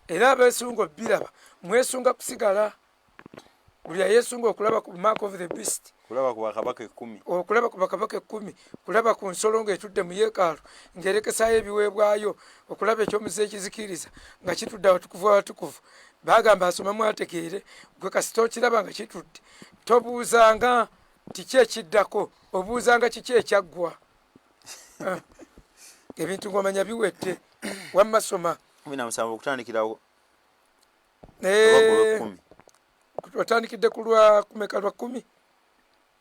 [SPEAKER 2] era abeesunga obiraba mwesunga kusigala buli ayeesunga okulaba ku mark of the beast
[SPEAKER 1] okulaba ku bakabaka 10
[SPEAKER 2] kulaba ku nsolo ng'etudde mu yeekaalu ng'erekesaayo ebiweebwayo okulaba ekyomuze ekizikiriza nga kitudde awatukuvu awatukuvu bagamba asomamu ategeere gwe kasita okiraba nga kitudde tobuuzanga kiki ekiddako obuuzanga kiki ekyaggwa ebintu ng'omanya biwedde wamma soma
[SPEAKER 1] 17 okutandikirawo
[SPEAKER 2] otandikidde ku lwa kumeka lwa 10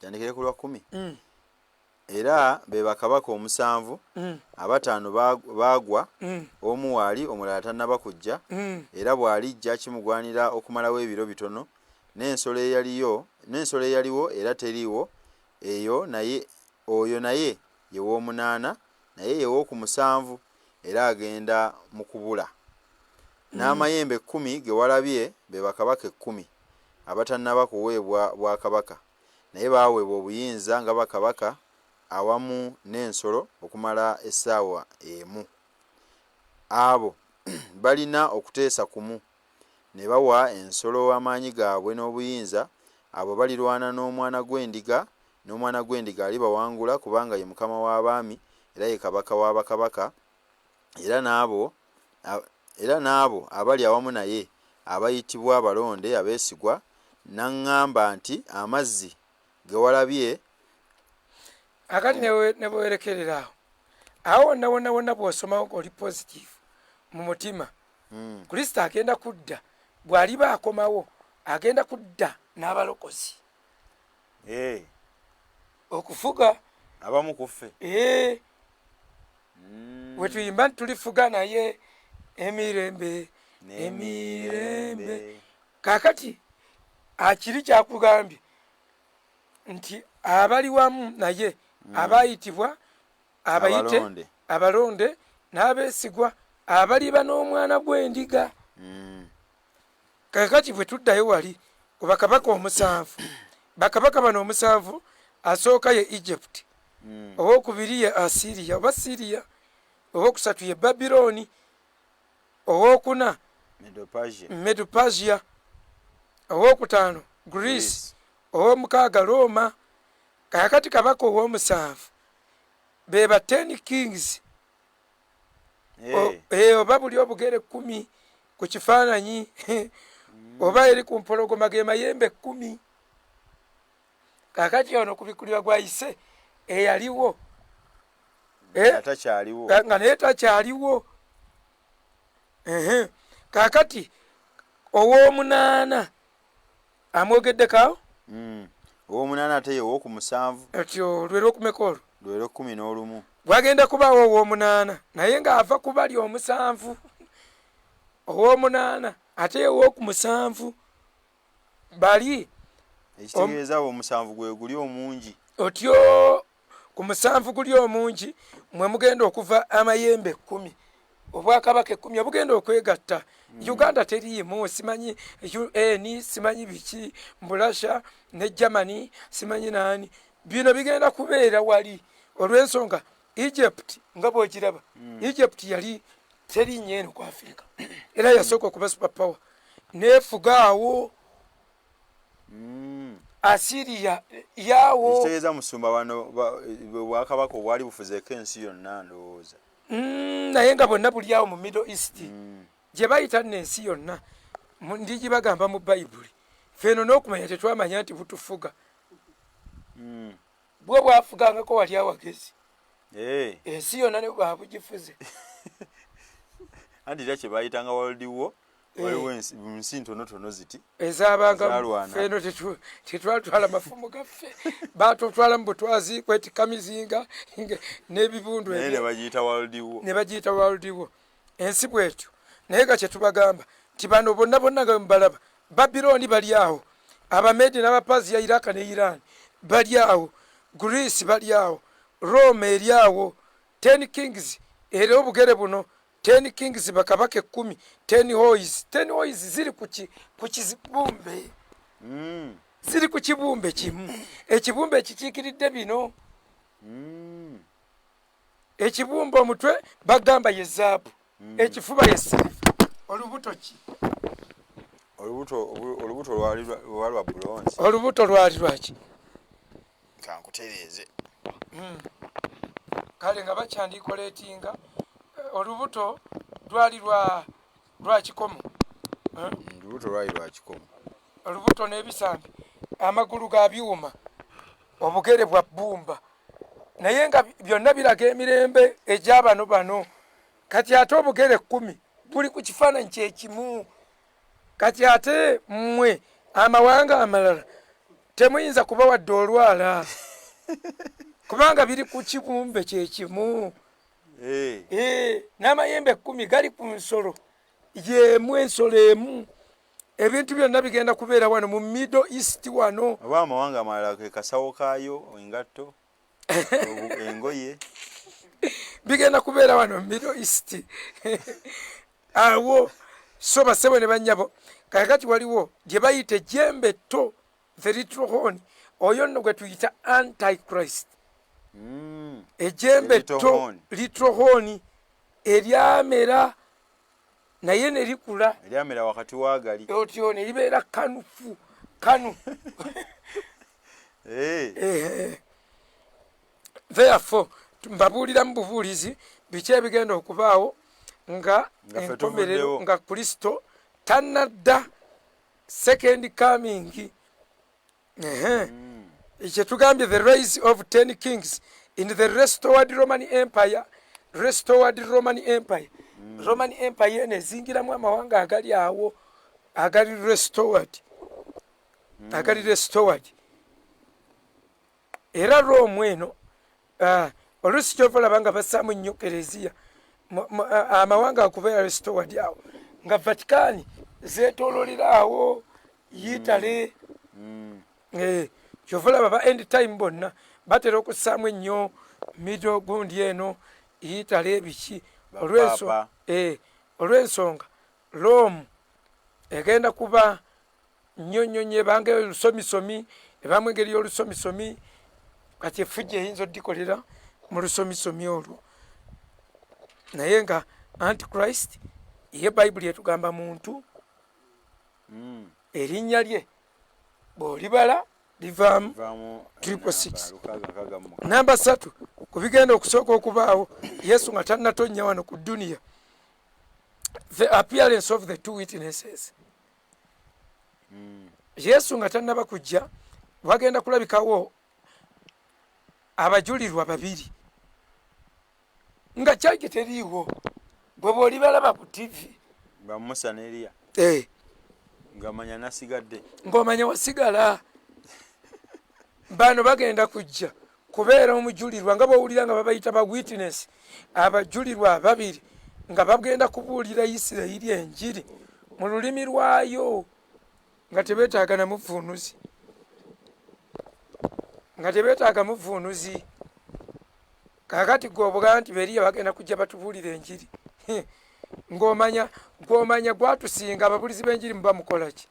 [SPEAKER 1] tandikire ku lwa 10 era be bakabaka 7 abataano baagwa omu waali omulala tannaba kujja era bw'alijja kimugwanira okumalawo ebiro bitono n'ensolo eyaliwo era teriiwo oyo naye ye w'omunaana naye ye w'oku7 era agenda mu kubula n'amayembe 10 ge walabye be bakabaka 10 abatannaba kuweebwa bwakabaka naye baaweebwa obuyinza nga bakabaka awamu n'ensolo okumala essaawa emu. Abo balina okuteesa kumu ne bawa ensolo amaanyi gaabwe n'obuyinza. Abo balirwana n'omwana gw'endiga n'omwana gw'endiga alibawangula kubanga ye mukama w'abaami era ye kabaka w'abakabaka era n'abo abali awamu naye abayitibwa abalonde abeesigwa. Naŋŋamba nti amazzi ge walabye
[SPEAKER 2] akati ne bwerekerera awo wonna bw'osomawo ng'oli positive mu mutima Kristo agenda kudda bw'aliba akomawo agenda kudda n'abalokozi okufuga
[SPEAKER 1] abamu kuffe
[SPEAKER 2] we tuyimba nti tulifuga naye emirembe. Kakati akiri kyakugambye nti abali wamu naye abayitibwa abayite abalonde n'abeesigwa abaliba n'omwana gw'endiga. Kakati bwe tuddayo wali ku bakabaka omusanvu, bakabaka bano omusanvu asooka ye Egypt, owokubiri ye Asiriya oba Siriya, owokusatu ye Babiloni, owokuna Medo-Persia, owokutaano Greece, owomukaaga Roma. Kakati kabaka ow'omusanvu be ba 10 kings oba buli obugere 10 ku kifaananyi oba eri ku mpologoma ge mayembe 10. Kakati ono kubikulirwa gwayise eyaliwo nga naye takyaliwo. Kakati ow'omunaana amwogeddekawo
[SPEAKER 1] ow'omunaana ate ye ow'okumusanvu
[SPEAKER 2] atyo lwero okumeka olwo
[SPEAKER 1] lwero 11
[SPEAKER 2] bwagenda kubaawo ow'omunaana naye ng'ava ku bali omusanvu. Ow'omunaana ate ow'okumusanvu bali
[SPEAKER 1] ekitegeeza omusanvu gwe guli omungi
[SPEAKER 2] otyo ku musanvu guli omungi mwe mugenda okuva amayembe 10 obwakabaka 10 obugenda okwegatta. Uganda teriimu, simanyi UN, simanyi biki, Mbulasha ne Germany, simanyi nani. Bino bigenda kubeera wali olw'ensonga Egypt nga bw'okiraba. Egypt yali terinnye eno ku Africa era yasooka okuba super power neefugaawo. Asiriya yaawo.
[SPEAKER 1] Ekitegeeza musumba bano bwakabaka obwali bufuzeeko ensi yonna ndowooza.
[SPEAKER 2] Naye nga bonna buli awo mu Middle East gye bayita n'ensi yonna ndigibagamba mu Bayibuli. Feno n'okumanya tetwamanya nti butufuga bwe bwafugangako wali awagezi ensi yonna ne bwabugifuze.
[SPEAKER 1] Anti era kye bayitanga World War waliwo ensi ntonotono ziti
[SPEAKER 2] ezabanga feno tetwatwala mafumu gaffe batutwala mu butwazi kwetika mizinga n'ebibundu
[SPEAKER 1] ne bagiyita
[SPEAKER 2] World War ensi bwetyo. Naye nga kyetubagamba nti bano bonna nga mubalaba Babiloni bali awo, Abamedi n'Abapaziya Iraka ne Iran bali awo, Greece bali awo, Rome eri awo, 10 kings era obugere buno 10 kings bakabake 10, 10 hoys ziri ku kizibumbe ziri ku kibumbe kimu. Ekibumbe ekikiikiridde bino ekibumbe omutwe bagamba ye zaabu, ekifuba ye siliva. Olubuto ki?
[SPEAKER 1] Olubuto lwali lwa bronze.
[SPEAKER 2] Olubuto lwali lwaki?
[SPEAKER 1] Kankutereeze.
[SPEAKER 2] Kale nga bakyandikoleetinga olubuto lwali lwa kikomo.
[SPEAKER 1] Olubuto lwali lwa kikomo.
[SPEAKER 2] Olubuto n'ebisambi amagulu ga byuma obugere bwa bbumba. Naye nga byonna biraga emirembe egy'abano bano. Kati ate obugere 10 buli ku kifaananyi kyekimu. Kati ate mmwe amawanga amalala temuyinza kuba wadde olwala kubanga biri ku kibumbe kyekimu. N'amayembe 10 gali ku nsolo yemu, ensolo emu. Ebintu byonna bigenda kubeera wano mu Middle East wano.
[SPEAKER 1] Oba amawanga amalala ke kasawo kaayo engatto engoye
[SPEAKER 2] bigenda kubeera wano mu Middle East awo. So basebo ne banyabo kakati waliwo gye bayita ejjembe tto, the little horn. Oyo nno gwe tuyita Antichrist. Ejjembe tto, little horn eryamera naye ne likula.
[SPEAKER 1] Eryamera wakati waagali.
[SPEAKER 2] Otyo ne libeera kanu. Therefore mbabuulira mu bubuulizi biki ebigenda okubaawo nga enkomerero nga Kristo tanadda second coming. Ekyo tugambye the rise of 10 kings in the restored Roman Empire. Roman Empire nezingiramu amawanga agali awo agali restored. Era Rome eno oluusi kyovalaba nga bassaamu nnyo kereziya amawanga akubeera restored awo nga Vatican zeetoololera awo Italy. Kyovalaba ba end time bonna batera okussaamu ennyo middle gundi eno Italy ebiki olw'ensonga Rome egenda kuba nnyo ebanga olusomisomi ebamu engeri y'olusomisomi kati efujja eyinza oddikolera mu lusomisomi olwo naye nga Antichrist ye Bayibuli etugamba muntu erinnya lye bw'olibala livaamu 666. Namba 3 ku bigenda okusooka okubaawo Yesu nga tannatonnya wano ku duniya, the appearance of the two witnesses. Yesu nga tannaba kujja wagenda kulabikawo abajulirwa babiri nga kyagi teriiwo bwe bw'oli balaba ku TV
[SPEAKER 1] ba Musa ne Eliya ng'amanya nasigadde
[SPEAKER 2] ng'omanya wasigala. Bano bagenda kujja kubeera omujulirwa nga bw'owulira nga babayita ba witness, abajulirwa babiri nga bagenda kubuulira Isirayiri enjiri mu lulimi lwayo nga tebeetaaga na muvuunuzi. Kaakati gw'obuga nti beriya bagenda kujja batubuulira enjiri ng'omanya gwatusinga ababulizi b'enjiri muba mukola ki?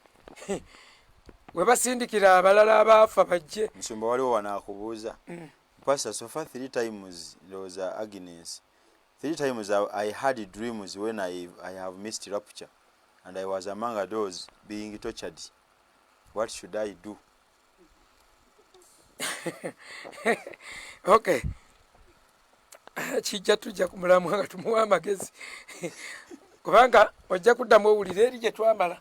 [SPEAKER 2] We basindikira abalala abaafa bajje.
[SPEAKER 1] Nsumba waliwo wanaakubuuza Pastor, so far 3 times there was Agnes. 3 times I had dreams when I have missed rapture and I was among those being tortured. What should I do?
[SPEAKER 2] Okay. Kijja tujja kumulamu nga tumuwa amagezi kubanga ojja kuddamu owulira eri gye twamala.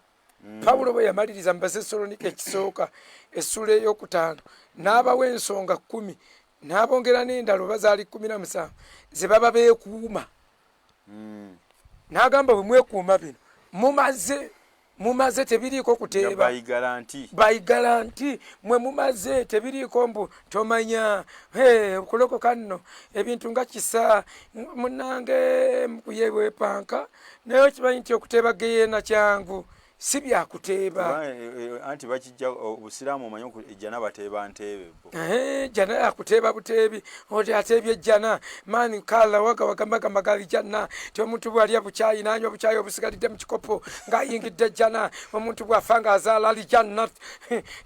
[SPEAKER 2] Pawulo bwe yamaliriza mu Basessalonike ekisooka essula ey'okutaano n'abawa ensonga 10 n'abongera n'endala oba zaali 17 ze baba beekuuma. N'agamba bwe mwekuuma bino mumaze tebiriiko kuteeba by guarantee mwe mumaze tebiriiko mbu tomanya okulokoka nno ebintu nga kisa munange mukuyebwepanka naye okimanyi nti okuteeba geyeena kyangu si byakuteeba.
[SPEAKER 1] Anti bakijja obusiraamu omanyi ejjana bateeba nteebe
[SPEAKER 2] jjana yakuteeba buteebi oti ateebye ejjana maani kala wagamba magali jjana ti omuntu bw'alya bukyayi n'anywa bukyayi obusigalidde mu kikopo ng'ayingidde ejjana. Omuntu bw'afa ng'azaala ali jjana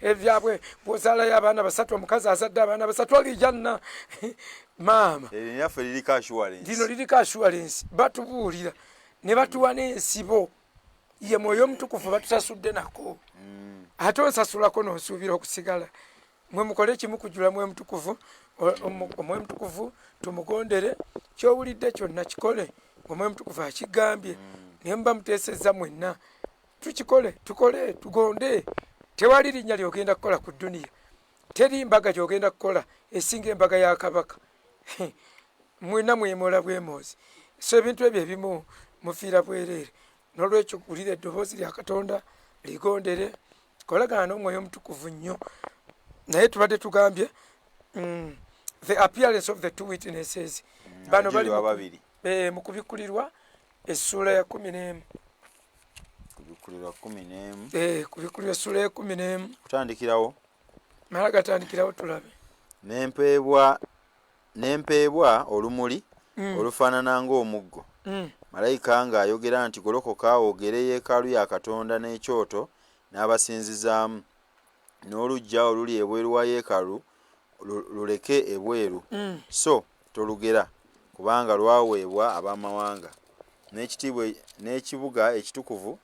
[SPEAKER 2] ebyabwe bw'ozaalayo abaana 3 omukazi azadde abaana 3 ali jjana. Maama
[SPEAKER 1] erinaffe liriko assurance,
[SPEAKER 2] lino liriko assurance. Batubuulira ne batuwa n'ensibo ye mwoyo omutukuvu batusasudde nako ate onsasulako n'osuubira okusigala. Mwe mukole kimu kujula mwoyo omutukuvu, omwoyo omutukuvu tumugondere, kyowulidde kyonna kikole omwoyo omutukuvu akigambye naye muba muteesezza mwenna tukole tugonde. Tewali linnya ly'ogenda kukola ku duniya, teri mbaga gy'ogenda kukola esinga embaga ya kabaka. Mwenna mwemola bwemoozi, so ebintu ebyo ebimu mufiira bwereere. N'olwekyo wulira eddoboozi lya Katonda ligondere, kolagana n'omwoyo omutukuvu nnyo. Naye tubadde tugambye the appearance of the two witnesses. Bano bali mu kubikkulirwa essula ya 11. Kubikkulirwa essula ya 11.
[SPEAKER 1] Kutandikirawo
[SPEAKER 2] mala gatandikirawo tulabe.
[SPEAKER 1] Nempeebwa olumuli olufaanana ng'omuggo. Malayika ng'ayogera nti golokoka ogere yeekaalu ya Katonda n'ekyoto n'abasinzizaamu, n'oluggya oluli ebweru wa yeekaalu luleke ebweru, so tolugera kubanga lwaweebwa ab'amawanga. N'ekibuga ekitukuvu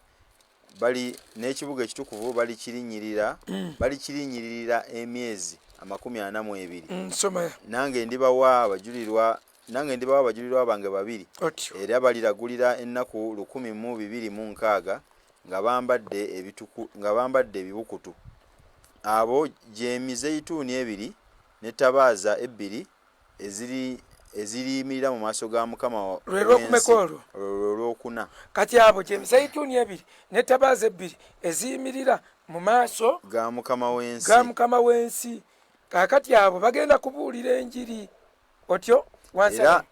[SPEAKER 1] balikirinnyiririra emyezi 242
[SPEAKER 2] nsoma
[SPEAKER 1] nange ndibawa abajulirwa bange babiri
[SPEAKER 2] otyo
[SPEAKER 1] era baliragulira ennaku 1206 nga bambadde ebibukutu abo gy'emizeyituuni 2 n'ettabaaza 2 eziriyimirira mu maaso ga Mukama olwokuna.
[SPEAKER 2] Kati abo gy'emizeyituuni 2 n'ettabaaza 2 eziyimirira mu maaso
[SPEAKER 1] ga Mukama
[SPEAKER 2] w'ensi. Kaakati abo bagenda kubuulira enjiri otyo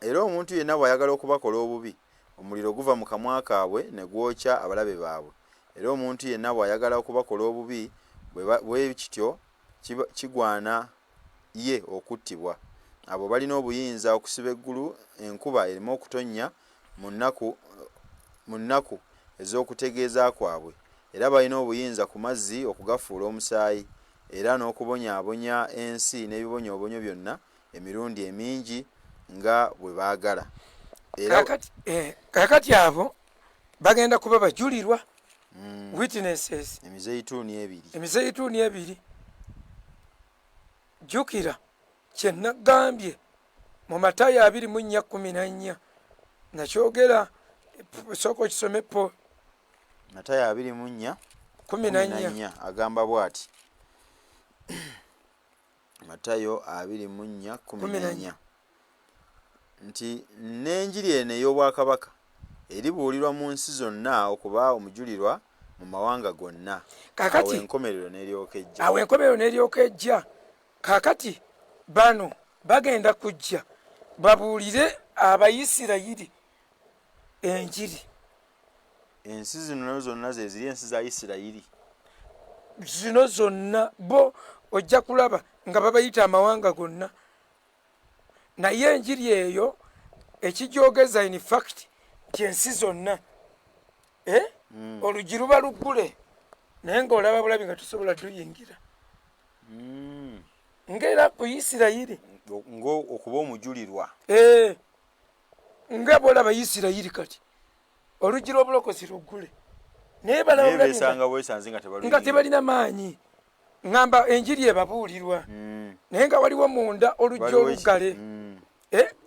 [SPEAKER 1] era omuntu yenna bw'ayagala okubakola obubi omuliro guva mu kamwa kaabwe ne gwokya abalabe baabwe. Era omuntu yenna bw'ayagala okubakola obubi bwe kityo kigwana ye okuttibwa. Abo balina obuyinza okusiba eggulu enkuba erimo okutonnya mu nnaku ez'okutegeeza kwabwe, era balina obuyinza ku mazzi okugafuula omusaayi, era n'okubonyaabonya ensi n'ebibonyoobonyo byonna emirundi emingi nga bwe baagala.
[SPEAKER 2] Kaakati abo bagenda kuba bajulirwa witnesses.
[SPEAKER 1] Emizeyituuni
[SPEAKER 2] 2 jjukira kye nagambye mu Matayo 24:14 nakyogera sooka okisome po.
[SPEAKER 1] Matayo 24:14 agamba bw'ati. Matayo 24:14 nti n'enjiri eno ey'obwakabaka eribuulirwa mu nsi zonna okuba omujulirwa mu mawanga gonna. Awo enkomerero n'eryoka ejja. Kaakati bano bagenda kujja babuulire Abayisirayiri enjiri. Ensi zino zonna ze ziri ensi za Isirayiri.
[SPEAKER 2] Zino zonna bo ojja kulaba nga babayita amawanga gonna. Naye enjiri eyo ekigyogeza in fact nti ensi zonna olugi luba luggule naye ng'olaba bulabi nga tusobola tuyingira ng'era ku Isirayiri
[SPEAKER 1] okuba omujulirwa
[SPEAKER 2] nga bw'olaba Isirayiri kati olugi lw'obulokozi luggule naye balaba nga tebalina maanyi. Ngamba enjiri ebabuulirwa naye nga waliwo munda olugi olugale.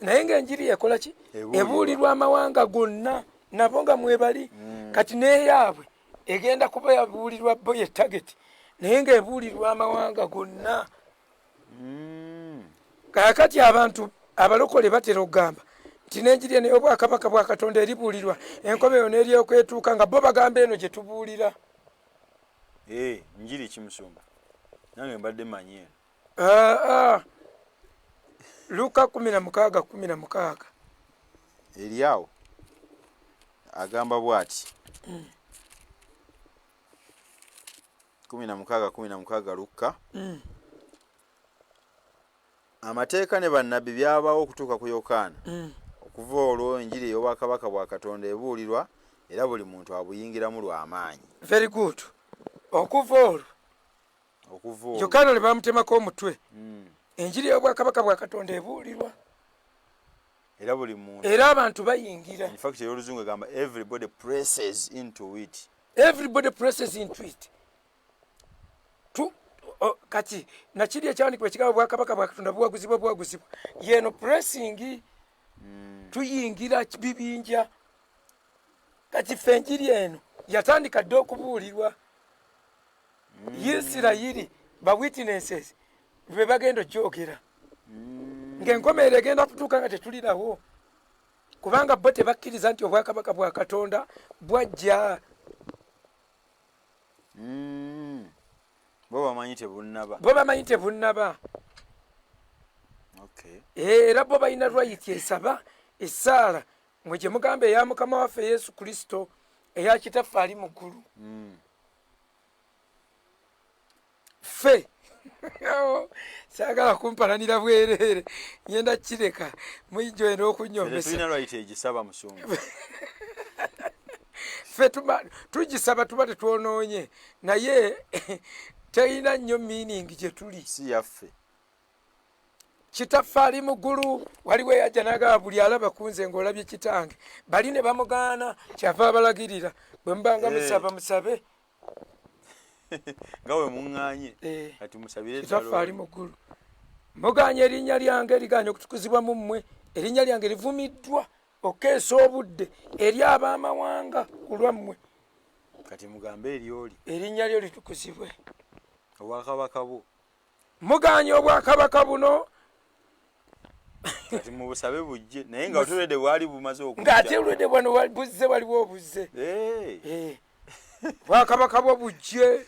[SPEAKER 2] Naye ng'enjiri ekola ki? Ebuulirwa amawanga gonna nabo nga mwebali. Kati n'eyaabwe egenda kuba yabuulirwa bo ye target naye ng'ebuulirwa amawanga gonna. Kaakati abantu abalokole batera okugamba nti n'enjiri eno y'obwakabaka bwa Katonda eribuulirwa enkomerero n'eryokeetuuka nga bo bagamba eno gye tubuulira.
[SPEAKER 1] Njiri kimusumba nange mbadde manyi eno.
[SPEAKER 2] Luka 16:16
[SPEAKER 1] eri awo agamba bw'ati. 16:16 Luka. Amateeka ne bannabbi byabaawo okutuuka ku Yokaana. Okuva olwo enjiri ey'obwakabaka bwa Katonda ebuulirwa era buli muntu abuyingiramu lw'amaanyi.
[SPEAKER 2] Very good. Okuva olwo Yokaana ne bamutemako omutwe. Enjiri y'obwakabaka bwa Katonda ebuulirwa
[SPEAKER 1] era buli muntu
[SPEAKER 2] era abantu bayingira.
[SPEAKER 1] In fact y'oluzungu egamba everybody presses into it.
[SPEAKER 2] Kati nakiri ekyandikibwa ekigamba bwakabaka bwa Katonda buwaguzibwa yeno pressing tuyingira bibinja. Kati ffe enjiri eno yatandika dde okubuulirwa. Isirayiri ba witnesses be bagenda okyogera ng'enkomerero egenda kutuuka nga tetulirawo kubanga bo tebakkiriza nti obwakabaka bwa Katonda bwajja.
[SPEAKER 1] Bo bamanyi tebunnaba. Era
[SPEAKER 2] bo balina lwayiti esaba essaala mwe gye mugamba eya Mukama waffe Yesu Kristo eya Kitaffe ali mu ggulu. Ffe saagala kumpalanira bwereere ngenda kireka mwijjo eno okunyombesa. Ffe tugisaba tuba tetwonoonye naye terina nnyo meaning gye tuli.
[SPEAKER 1] Si yaffe.
[SPEAKER 2] Kitaffe ali mu ggulu waliwo eyajja n'agamba buli alaba kunze ng'olabye kitange. Bali ne bamugaana kyava abalagirira bwe mubanga musaba musabe.
[SPEAKER 1] ngawe muŋŋaanye kati musabire
[SPEAKER 2] kitaffe ali mu ggulu muganye erinnya lyange liganye okutukuzibwa mu mmwe erinnya lyange livumiddwa okeesa obudde eri ab'amawanga ku lwammwe
[SPEAKER 1] kati mugambe eryoli
[SPEAKER 2] erinnya lyo litukuzibwe
[SPEAKER 1] obwakabaka bwo
[SPEAKER 2] muganye obwakabaka buno
[SPEAKER 1] kati mubusabe bujje naye nga otulwedde bwali bumaze
[SPEAKER 2] ng'ate olwedde bwano buzze waliwo obuzze bwakabaka bwo bujje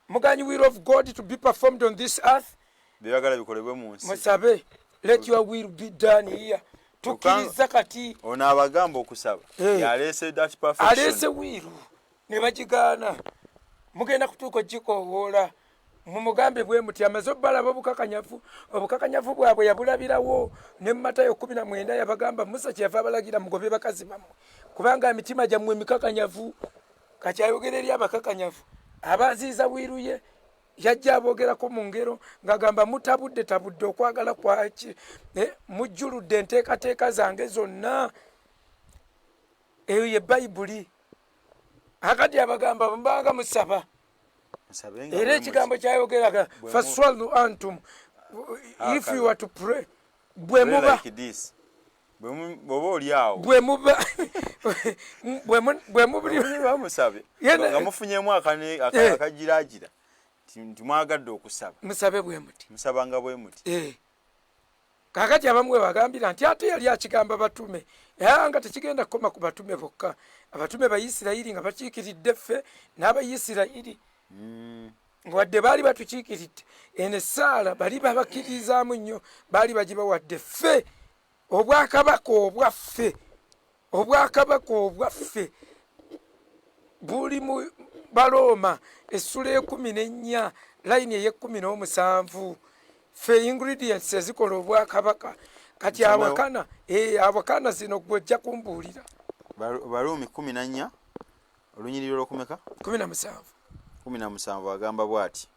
[SPEAKER 2] muganye will of God to be performed on this earth
[SPEAKER 1] byagala bikolebwe mu nsi
[SPEAKER 2] musabe let your will be done here tukkiriza kati
[SPEAKER 1] ono abagamba okusaba yaleese that perfection
[SPEAKER 2] aleese wiiru ne bagigaana mugenda kutuuka ogikoowoola mumugambe bwe muti amaze obbalaba obukakanyavu bwabwe yabulabirawo ne mu Matayo 19 yabagamba Musa kyeyava abalagira mugobe bakazi bammwe kubanga emitima gyammwe mikakanyavu kati ayogera eri abakakanyavu abaziiza wiiru ye yajja aboogerako mu ngero ng'agamba mutabudde okwagala kwaki mujjuludde enteekateeka zange zonna eyo ye bayibuli akati abagamba mbanga musaba era ekigambo kyayogeraga faswalu antum if you are to pray bwe muba
[SPEAKER 1] bw'oba oli awo
[SPEAKER 2] bwe muba
[SPEAKER 1] bamusabe nga mufunyemu akagiraagira timwagadde okusaba
[SPEAKER 2] musabe bwe muti
[SPEAKER 1] musabanga bwe muti
[SPEAKER 2] kakati abamu we bagambira nti ate yali akigamba batume nga tekigenda kukoma ku batume bokka abatume bayisirayiri nga bakiikiridde ffe n'abayisirayiri wadde baali batukiikiridde eno essaala bali babakkirizaamu nnyo baali bagibawadde ffe obwakabaka obwaffe buli mu Balooma essula 14 layini ey'17 ffe ingredients ezikola obwakabaka kati awakana zino gwojja kumbuulira
[SPEAKER 1] Baluumi 14 olunyiriro lw'okumeka 17 agamba bw'ati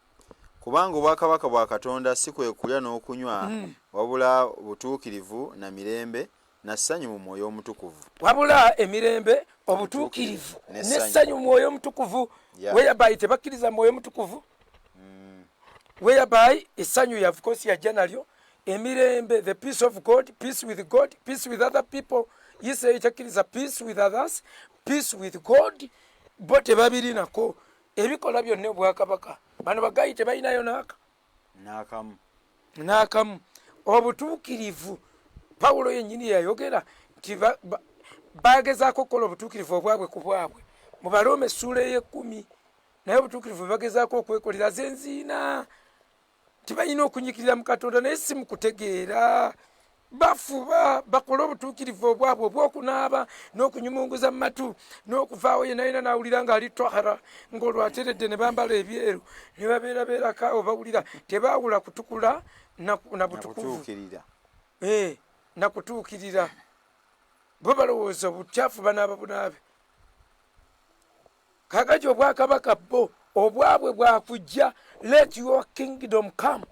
[SPEAKER 1] kubanga obwakabaka bwa Katonda si kwe kulya n'okunywa wabula butuukirivu na mirembe na ssanyu mu mwoyo omutukuvu
[SPEAKER 2] wabula emirembe obutuukirivu n'essanyu mu mwoyo omutukuvu whereby tebakkiriza mwoyo omutukuvu whereby essanyu ya of course yajja nalyo emirembe the peace of God, peace with other people. Israel takkiriza peace with others, peace with God, bo tebabirinako ebikola byonna obwakabaka bano bagayi tebalinayo n'akamu obutuukirivu Pawulo yennyini yayogera nti bagezaako okukola obutuukirivu obwabwe ku bwabwe mu Balooma essula 10 naye obutuukirivu bagezaako okwekolera zenziina tibalina okunyikirira mu Katonda naye si mu kutegeera bafuba bakola obutuukirivu obwabwe obw'okunaaba n'okunyumunguza mu matu n'okuvaawo yenayina n'awulira ng'ali twahara ng'olwateredde ne bambala ebyeru ne babeerabeerako awo bawulira tebaawula kutukula na butukuvu nakutuukirira bo balowooza obukyafu banaaba bunaabe kakati obwakabaka bo obwabwe bwakujja let your kingdom come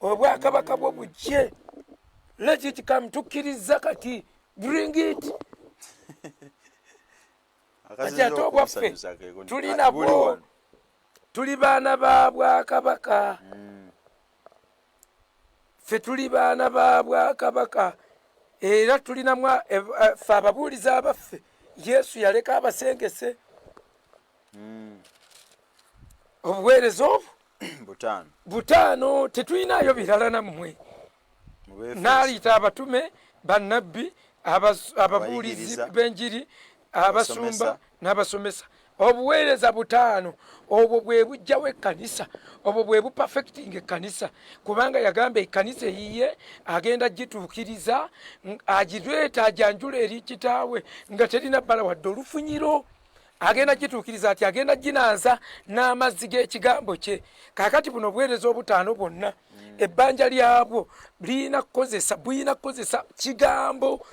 [SPEAKER 2] obwakabaka bwo bujje let it come tukkiriza kati bring it kati ate obwaffe tulina bwo tuli baana ba bwakabaka ffe tuli baana ba bwakabaka era tulinamu ffe ababuulizi abaffe Yesu yaleka abasengese obuweereza obwo butaano tetulinayo birala nammwe n'aliita abatume bannabbi ababuulizi b'enjiri abasumba n'abasomesa obuweereza butaano obwo bwe bujjawo ekkanisa obwo bwe bupafekitinga ekkanisa kubanga yagamba ekkanisa eyiye agenda gituukiriza agireeta ajanjula eri kitaawe nga terina bbala wadde olufunyiro agenda gituukiriza ati agenda ginaaza n'amazzi g'ekigambo kye kaakati buno obuweereza obutaano bwonna ebbanja lyabwo buyina kukozesa kigambo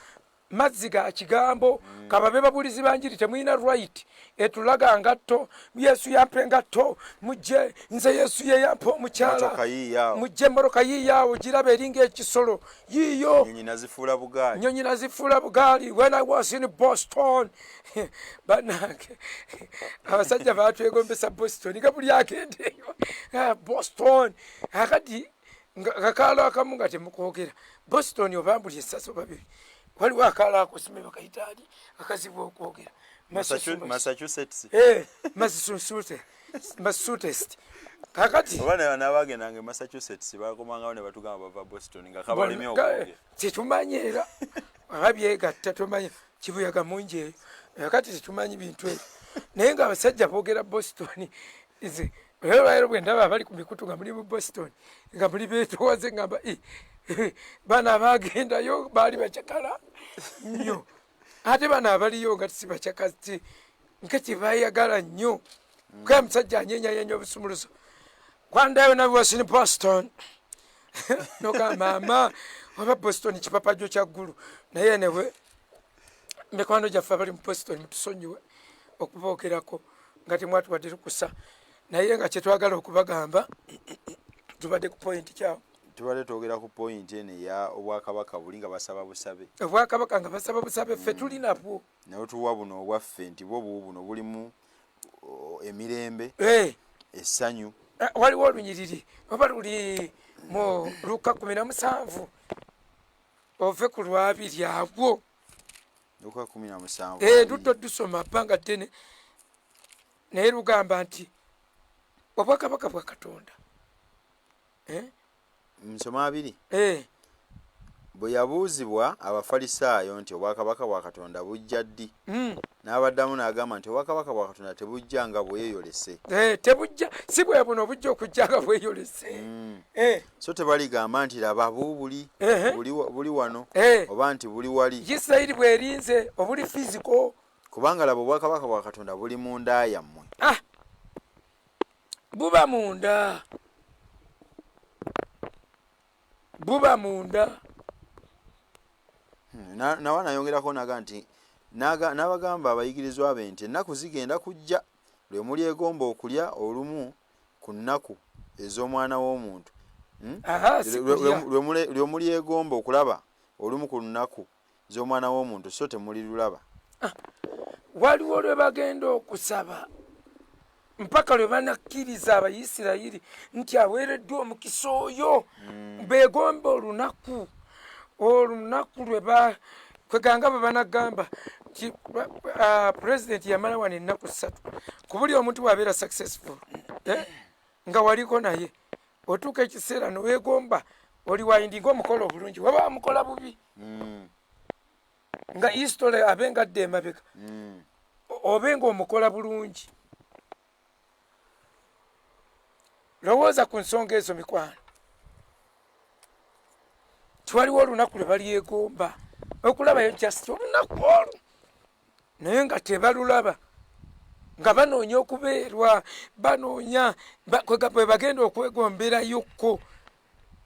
[SPEAKER 2] mazzi ga kigambo kababe babulizi banjiri temuyina right etulaga ngatto Yesu yampe ngatto mujje nze Yesu ye yampa omukyala mujje moroka yiyawo girabe eringa ekisolo yiyo nyonyi nazifuula bugaali when I was in Boston banange abasajja batwegombesa Boston nga buli agendeyo Boston akati ngakaalo akamu nga temukwogera Boston obambuli esaso babiri waliwo akaalo akosime bakayitaali akazibu okwogera
[SPEAKER 1] Massachusetts
[SPEAKER 2] Massachusetts kakati
[SPEAKER 1] obana nabagendanga Massachusetts bakomangawo ne batugamba bava Boston nga kabalimi okwogera
[SPEAKER 2] tetumanyi era ababyegatta tumanya kibuyaga mungi eyo kakati tetumanyi bintu ebyo naye nga abasajja boogera Boston leero bwe ndaba abali ku mikutu nga muli mu Boston nga muli beetowaze ngamba bana abagendayo baali bakyakala nnyo ate bana abaliyo nga tisibakyakati nga tebayagala nnyo kuba musajja anyenyayenya obusumuluzo kwandayo nabiwasini Boston nogamba ama oba Boston kipapajo kya ggulu naye newe mikwano gyaffe abali mu Boston mutusonyiwe okuboogerako nga temwatuwadde lukusa naye nga kyetwagala okubagamba tubadde ku point kyawo
[SPEAKER 1] tubadde twogera ku point eno eya obwakabaka buli nga basaba busabe
[SPEAKER 2] obwakabaka nga basaba busabe ffe tuli nabwo
[SPEAKER 1] naye tuwa buno obwaffe nti bwo buno bulimu emirembe essanyu
[SPEAKER 2] waliwo olunyiriri oba luli mu Luka 17 ove ku lwabiri agwo
[SPEAKER 1] Luka 17
[SPEAKER 2] luddo dusoma bbanga ddene naye lugamba nti obwakabaka bwa Katonda
[SPEAKER 1] nsoma 2 bwe yabuuzibwa abafalisaayo nti obwakabaka bwa Katonda bujja ddi n'abaddamu n'agamba nti obwakabaka bwa Katonda tebujja nga bweyolese
[SPEAKER 2] tebujja si bwe buno bujja okujja nga bweyolese
[SPEAKER 1] so tebaligamba nti laba buubuli buli wano oba nti buli wali
[SPEAKER 2] Isirayiri bwerinze obuli fiziko
[SPEAKER 1] kubanga laba obwakabaka bwa Katonda buli mu nda yammwe
[SPEAKER 2] buba munda
[SPEAKER 1] nawa nayongerako naga nti n'abagamba abayigirizwa be nti ennaku zigenda kujja lwe mulyegomba okulya olumu ku nnaku ez'omwana w'omuntu lwe mulyegomba okulaba olumu ku nnaku z'omwana w'omuntu so temulirulaba
[SPEAKER 2] waliwo lwe bagenda okusaba mpaka lwe banakkiriza Abayisirayiri nti aweereddwa omukisa oyo beegomba olunaku kweganga bwe banagamba nti pulezidenti yamala wano ennaku 3 ku buli omuntu bw'abeera successful nga waliko naye otuuka ekiseera noweegomba oli wayindinga omukolo obulungi waba wamukola bubi nga history abenga adda emabega obenga omukola bulungi lowooza ku nsonga ezo mikwano tiwaliwo olunaku lwe balyegomba okulabayo just olunaku olwo naye nga tebalulaba nga banoonya okubeerwa banoonya bwe bagenda okwegomberayoku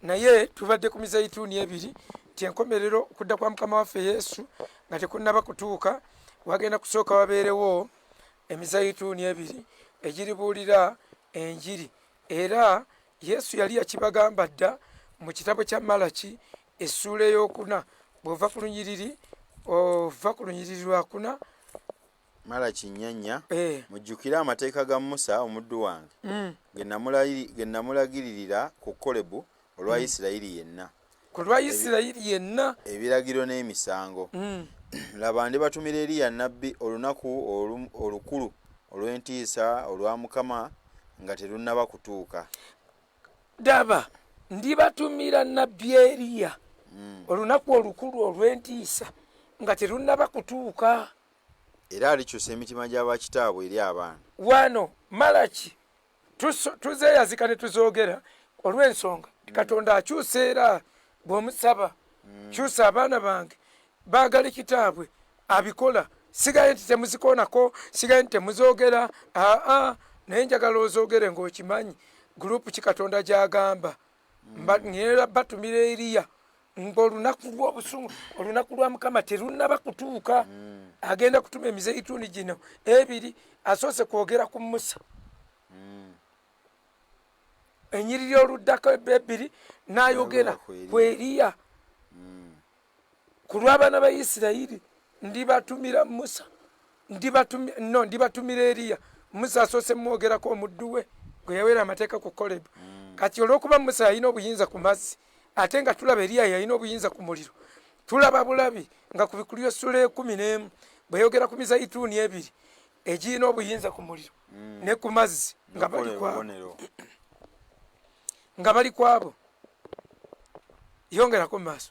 [SPEAKER 2] naye tubadde ku mizayituuni 2 ti enkomerero okudda kwa Mukama waffe Yesu nga tekunnaba kutuuka wagenda kusooka wabeerewo emizayituuni 2 egiribuulira enjiri era Yesu yali yakibagamba dda mu kitabo kya Malaki essuula ey'okuna bw'ova ku lunyiriri lwa 4
[SPEAKER 1] Malaki 4 mujjukire amateeka ga Musa omuddu wange ge namulagiririra ku Kolebu olwa Isirayiri yenna
[SPEAKER 2] ku lwa Isirayiri yenna
[SPEAKER 1] ebiragiro n'emisango laba ndibatumira Eriya nnabbi olunaku olukulu olw'entiisa olwa Mukama nga terunnaba kutuuka
[SPEAKER 2] daba ndibatumira nnabbi Eriya olunaku olukulu olw'entiisa nga terunnaba kutuuka
[SPEAKER 1] era alikyusa emitima gy'abakitaabwe eri abaana
[SPEAKER 2] wano Malaki tuzeeyazika ne tuzoogera olw'ensonga Katonda akyusa era bw'omusaba kyusa abaana bange baagala kitaabwe abikola sigaye nti temuzikoonako sigaye nti temuzoogera naye njagala ozoogere ng'okimanyi gurupu ki Katonda gy'agamba batumira Eriya ng'olunaku lw'obusungu olunaku lwa mukama terunnaba kutuuka agenda kutuma emizeituni gino ebiri asoose kwogera ku Musa enyiriri oluddako ebbiri n'ayogera ku Eriya ku lw'abaana ba Isirayiri ndibatumira Musa ndibatumira Eriya Musa asoose mwogerako omuddu we gwe yawera amateeka ku Kolebu kati olw'okuba Musa yalina obuyinza ku mazzi ate nga tulaba Eriya yalina obuyinza ku muliro tulaba bulabi nga ku Bikulyo Sula 11 bweyogera ku mizeituni ebiri egirina obuyinza ku muliro ne ku mazzi nga bali kwabo yongerako mu maaso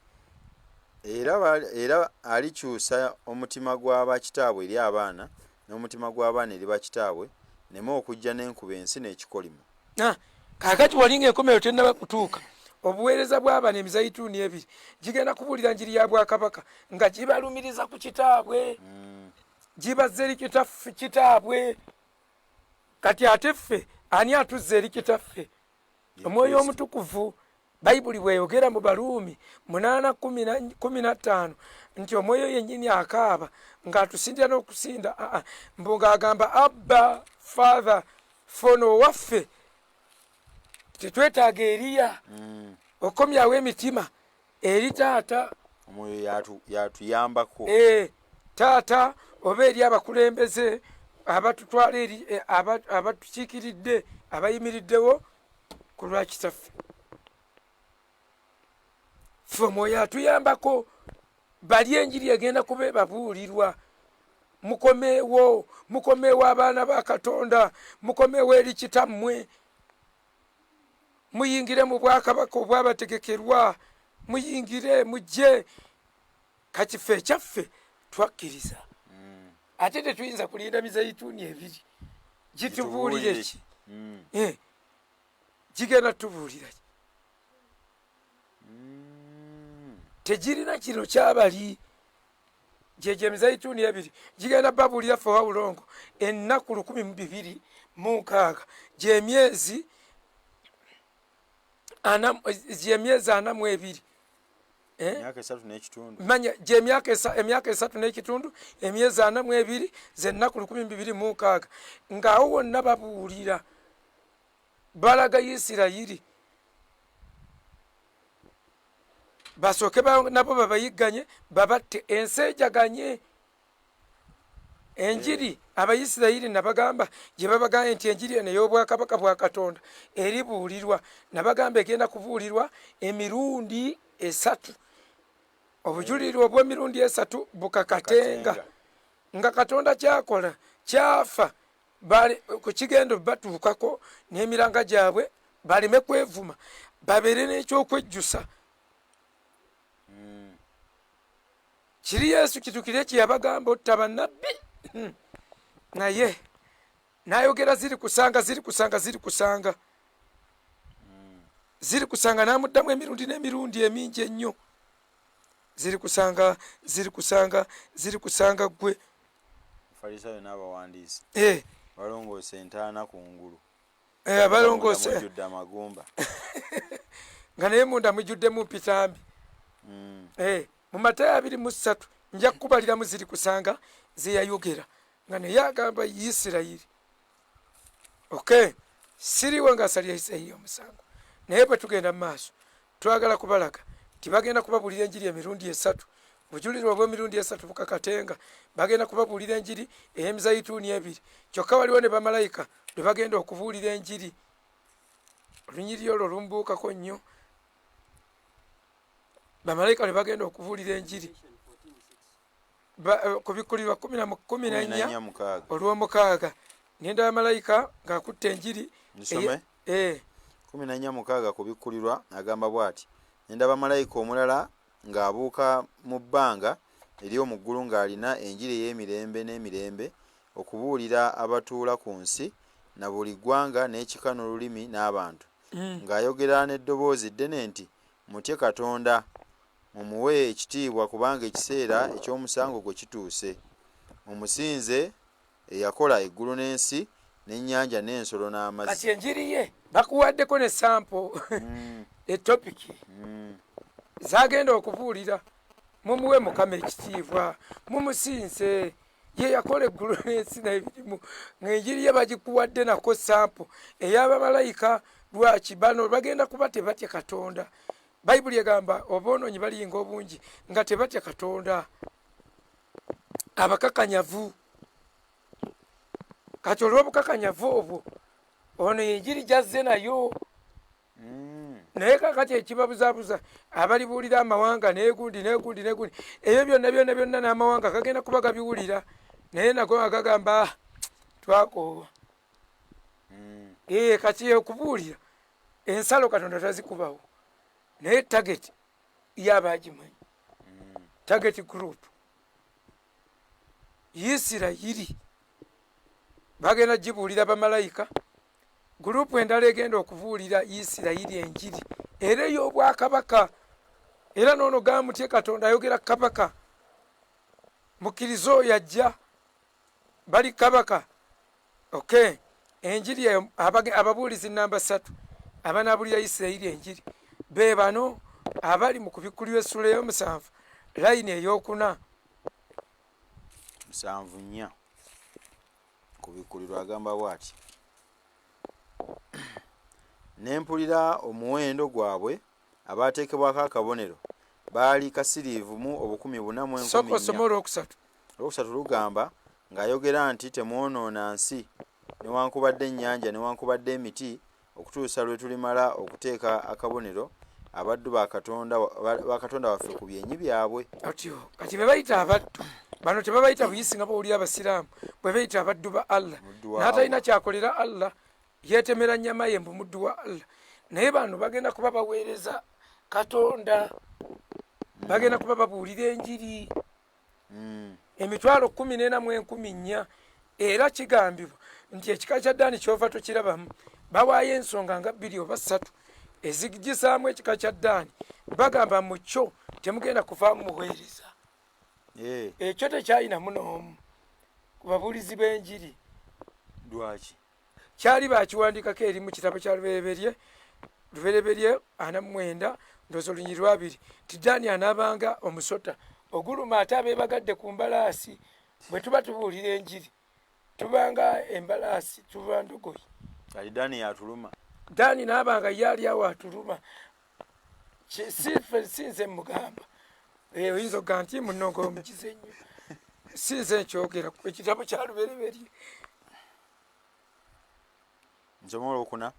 [SPEAKER 1] era alikyusa omutima gw'abakitaabwe eri abaana n'omutima gw'abaana eri bakitaabwe neme okujja n'enkuba ensi n'ekikolimo
[SPEAKER 2] kaakati walinga enkomerero tennaba kutuuka obuweereza bw'abaana emizeituni ebiri gigenda kubuulira njiri ya Bwakabaka nga gibalumiriza ku kitaabwe gibazza eri kitaabwe kati ate ffe ani atuzza eri kitaffe Omwoyo Omutukuvu Bayibuli bweyogera mu Baruumi 8:15 nti omwoyo yennyini akaaba ng'atusindira n'okusinda mbu ng'agamba Abba Father fono waffe tetwetaaga Eriya okomyawo emitima eri taata
[SPEAKER 1] omwoyo yatuyambako
[SPEAKER 2] taata oba eri abakulembeze abatutwala eri abatukiikiridde abayimiriddewo ku lwa kitaffe ffe omwoyo atuyambako bali enjiri egenda kuba babuulirwa mukomeewo abaana ba Katonda mukomeewo eri kitammwe muyingire mu Bwakabaka obwabategekerwa muyingire mujje kati ffe ekyaffe twakkiriza ate tetuyinza kulinda mizeituni ebiri gitubuulire ki gigenda tubuulira ki tegirina kino kyabali gyegyo emizeituni ebiri gigenda babuulira ffe wawulongo ennaku 1206 gyemyezi 42 manya gyemyaka 3 emyezi 42 zennaku 1206 ng'awo wonna babuulira balaga Isirayiri basooke nabo babayigganye babatte ensi ejaganye enjiri Abayisirayiri nabagamba gye babagamba nti enjiri eno ey'Obwakabaka bwa Katonda eribuulirwa nabagamba egenda kubuulirwa emirundi 3 obujulirwa obw'emirundi 3 bukakatenga nga Katonda kyakola kyafa ku kigendo batuukako n'emiranga gyabwe baleme kwevuma babeere n'ekyokwejjusa kiri Yesu kitukire kye yabagamba otta bannabbi naye n'ayogera ziri kusanga n'amuddamu emirundi n'emirundi emingi ennyo ziri kusanga gwe
[SPEAKER 1] Farisayo n'abawandiisi balongoose entaana kungulu
[SPEAKER 2] balongoose
[SPEAKER 1] mujjudde amagumba
[SPEAKER 2] nga naye munda mujjuddemu mpitambi mu Matayo 23 nja kukubaliramu ziri kusanga zeyayogera nga naye agamba Isirayiri siriwe ng'asalya Isirayiri omusango naye bwe tugenda mu maaso twagala kubalaga tibagenda kubabuulira enjiri emirundi 3 bujulirwa obw'emirundi 3 bukakatenga bagenda kubabuulira enjiri ey'emizeituni ebiri kyokka waliwo ne bamalayika lwe bagenda okubuulira enjiri olunyiriri olwo lumbuukako nnyo bamalayika lwe bagenda okubuulira enjiri ku Bikulirwa 14 olw'omukaaga nenda bamalayika ng'akutte enjiri
[SPEAKER 1] 14:6 ku Bikulirwa agamba bw'ati nenda bamalayika omulala ng'abuuka mu bbanga ery'omu ggulu ng'alina enjiri ey'emirembe n'emirembe okubuulira abatuula ku nsi na buli ggwanga n'ekika n'olulimi n'abantu ng'ayogera n'eddoboozi ddene nti mutye Katonda mumuwe ekitiibwa kubanga ekiseera eky'omusango gwe kituuse mumusinze eyakola eggulu n'ensi n'ennyanja n'ensolo n'amazzi
[SPEAKER 2] kati enjiri ye bakuwaddeko ne sampo etopiki zagenda okubuulira mumuwe Mukama ekitiibwa mumusinze ye yakola eggulu n'ensi n'ebirimu ng'enjiri ye bagikuwadde nako sampo ey'abamalayika. Lwaki bano bagenda kuba tebatya Katonda? Bayibuli egamba obwonoonyi balinga obungi nga tebatya Katonda. Abakakanyavu kati olw'obukakanyavu obwo ono enjiri jazze nayo. Naye kakati ekibabuzaabuza abalibuulira amawanga n'egundi ebyo byonna n'amawanga gagenda kuba gabiwulira naye nago agagamba twakoowa. Kati okubuulira ensalo Katonda tazikubawo naye target yabagimanyi. Target group Isirayiri bagenda gibuulira bamalayika. Gurupu endala egenda okubuulira Isirayiri enjiri era ey'obwakabaka. Era noono gamutye Katonda ayogera kabaka mukkiriza oyo ajja bali kabaka. Okay, enjiri ababuulizi namba 3 abanaabulira Isirayiri enjiri be bano abali mu kubikkulirwa essula ey'omusanvu layini ey'okuna
[SPEAKER 1] 7:4 kubikkulirwa agamba bw'ati nempulira omuwendo gwabwe abaateekebwako akabonero baali kasiriivu mu 14,000. Olwokusatu lugamba ng'ayogera nti temwonoona nsi newankubadde ennyanja newankubadde emiti okutuusa lwe tulimala okuteeka akabonero abaddu ba Katonda waffe ku byenyi byabwe.
[SPEAKER 2] Kati be bayita abaddu bano tebabayita buyisi nga bawulira abasiraamu bwe bayita abaddu ba Allah n'atalina kyakolera Allah yetemera nnyama ye mbu muddu wa Allah. Naye bano bagenda kuba baweereza Katonda bagenda kuba babuulira enjiri 14,000 era kigambibwa nti ekika kya Ddaani kyova tokirabamu bawaayo ensonga nga 2 oba 3 ezigisaamu ekika kya Ddaani bagamba mu kyo temugenda kuvaamu muweereza. Ekyo tekyalinamu n'omu ku babuulizi b'enjiri.
[SPEAKER 1] Lwaki?
[SPEAKER 2] Kyali bakiwandiikako eri mu kitabo kya Lubereberye 49 ndowooza olunyiri 2 ti Ddaani anaabanga omusota oguluma ate abeebagadde ku mbalaasi. Bwe tuba tubuulira enjiri tubanga embalaasi tuba ndogoyi.
[SPEAKER 1] Kati Ddaani yatuluma.
[SPEAKER 2] Ddaani naabanga yaali awo atuluma. Sinze mugamba oyinza okuga nti munongo omukize nnyo. Sinze nkyogera ku ekitabo kya Lubereberye.
[SPEAKER 1] Nsoma olwokuna.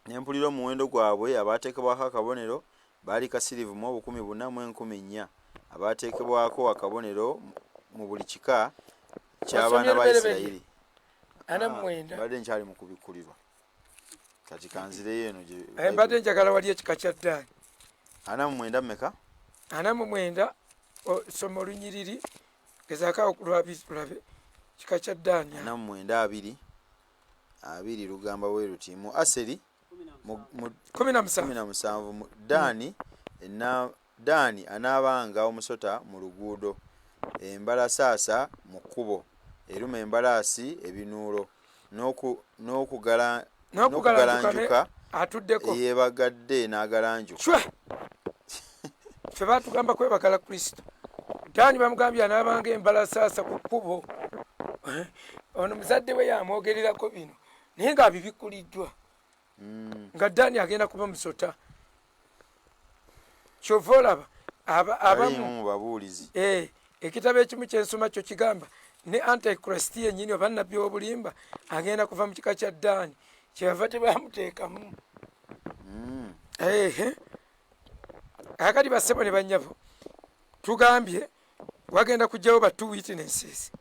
[SPEAKER 1] Nempulira omuwendo gwabwe abaateekebwako akabonero baali kasiriivu mu 14,000 abaateekebwako akabonero mu buli kika ky'abaana ba Isirayiri. Badde nkyali mu kubikkulirwa kati kanzireyo eno
[SPEAKER 2] mbadde njagala wali ekika kya Ddaani
[SPEAKER 1] 49 mmeka
[SPEAKER 2] 49 soma olunyiriri gezaako tulabe kika kya Ddaani
[SPEAKER 1] 49 2 lugamba bwe luti mu Aseri
[SPEAKER 2] 17
[SPEAKER 1] Ddaani anaabanga omusota mu luguudo embalasaasa mu kkubo eruma embalaasi ebinuulo n'okugalanjuka
[SPEAKER 2] atuddeko
[SPEAKER 1] yeebagadde n'agalanjuka.
[SPEAKER 2] Ffe baatugamba kwebagala Kristo. Ddaani bamugambye anaabanga embalasaasa ku kkubo. Ono muzadde we yamwogererako bino naye ng'abibikkuliddwa nga Ddaani agenda kuba musota. Kyova olaba
[SPEAKER 1] abamu babuulizi
[SPEAKER 2] ekitabo ekimu kyensoma kyo kigamba ne Antichrist yennyini oba nnabbi w'obulimba agenda kuva mu kika kya Ddaani kyebava tebamuteekamu. Akati bassebo ne bannyabo tugambye wagenda kujjawo ba 2 witnesses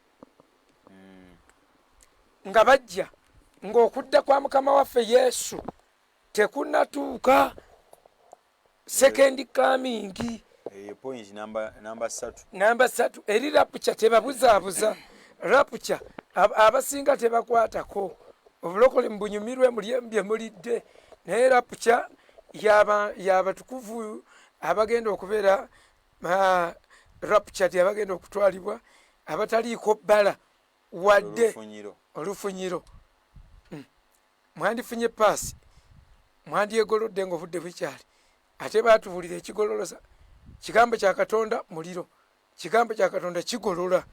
[SPEAKER 2] nga bajja ng'okudda kwa Mukama waffe Yesu tekunnatuuka. Second coming
[SPEAKER 1] point namba
[SPEAKER 2] 3 eri rapucha tebabuzaabuza. Rapucha abasinga tebakwatako obulokole mbunyumirwe mulyembye mulidde naye rapucha yabatukuvu abagenda okubeera rapucha abagenda okutwalibwa abataliiko bbala wadde olufunyiro. Mwandifunye paasi mwandyegolodde ng'obudde bukyali ate baatubuulira ekigololoza kigambo kya katonda muliro, kigambo kya katonda kigolola.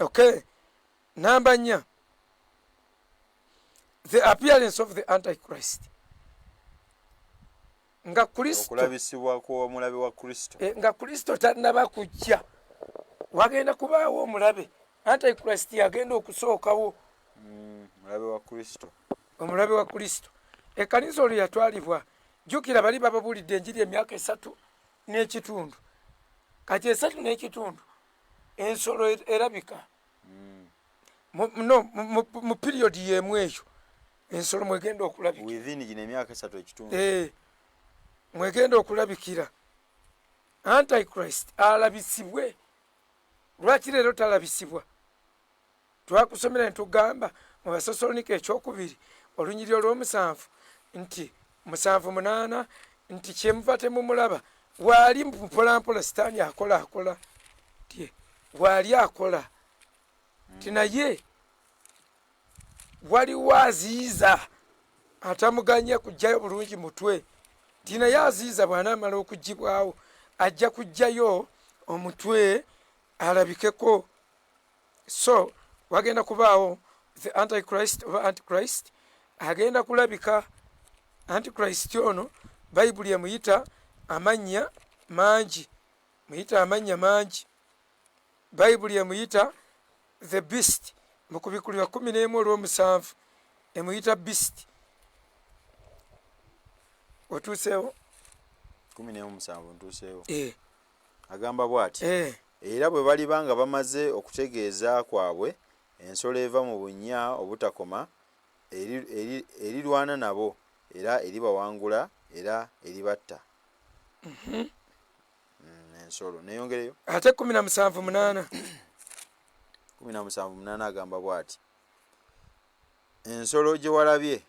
[SPEAKER 2] Okay, namba 4, the appearance of the antichrist. Nga Kristo
[SPEAKER 1] okulabisibwa kw'omulabe wa Kristo,
[SPEAKER 2] nga Kristo tannaba kujja, wagenda kubaawo omulabe. Antichrist yagenda okusookawo.
[SPEAKER 1] omulabe wa Kristo,
[SPEAKER 2] omulabe wa Kristo. Ekkanisa olwo yatwalibwa, jjukira bali bababulidde enjiri emyaka 3 n'ekitundu, kati 3 n'ekitundu ensolo erabika mu piriyodi y'emu eyo ensolo mwegenda okulabikira
[SPEAKER 1] within gino emyaka 3 ekitundu,
[SPEAKER 2] mwegenda okulabikira. Antichrist alabisibwe. Lwaki leero talabisibwa? Twakusomera netugamba mu Basessalonike 2 olunyiriri olw'omusanvu nti 7:8 nti kyemuva temumulaba waali mpolampola sitaani akola waali akola ti naye waliwo aziiza atamuganya kujjayo bulungi mutwe, ti naye aziiza bw'anaamala okuggibwawo ajja kujjayo omutwe alabikeko. So wagenda kubaawo the antichrist oba antichrist agenda kulabika. Antichrist ono bayibuli emuyita amannya mangi, bayibuli emuyita the beast, mu Kubikulirwa 11:7 emuyita beast. Otuuseewo
[SPEAKER 1] 11:7 ntuuseewo. Agamba bw'ati, era bwe baliba nga bamaze okutegeeza kwabwe ensolo eva mu bunnya obutakoma erirwana nabo era eribawangula era eribatta. Ensolo neyongereyo
[SPEAKER 2] ate 17:8
[SPEAKER 1] 17:8 agamba bw'ati, ensolo gye walabye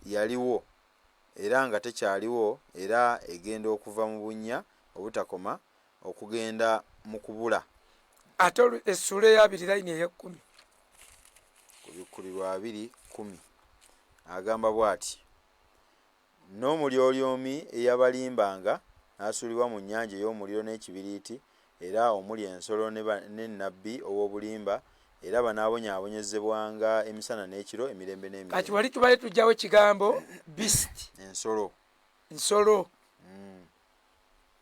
[SPEAKER 1] yaliwo era nga tekyaliwo era egenda okuva mu bunnya obutakoma okugenda mu kubula.
[SPEAKER 2] Ate essula ey'abiri layini ey'ekkumi
[SPEAKER 1] Kubikulirwa 2:10 agamba bw'ati, n'omulyolyomi eyabalimbanga n'asuulibwa mu nnyanja ey'omuliro n'ekibiriiti era omuli ensolo ne nnabbi ow'obulimba era banaabonyaabonyezebwanga emisana n'ekiro emirembe n'emirembe.
[SPEAKER 2] Kati wali tubale tujjawo ekigambo beast, ensolo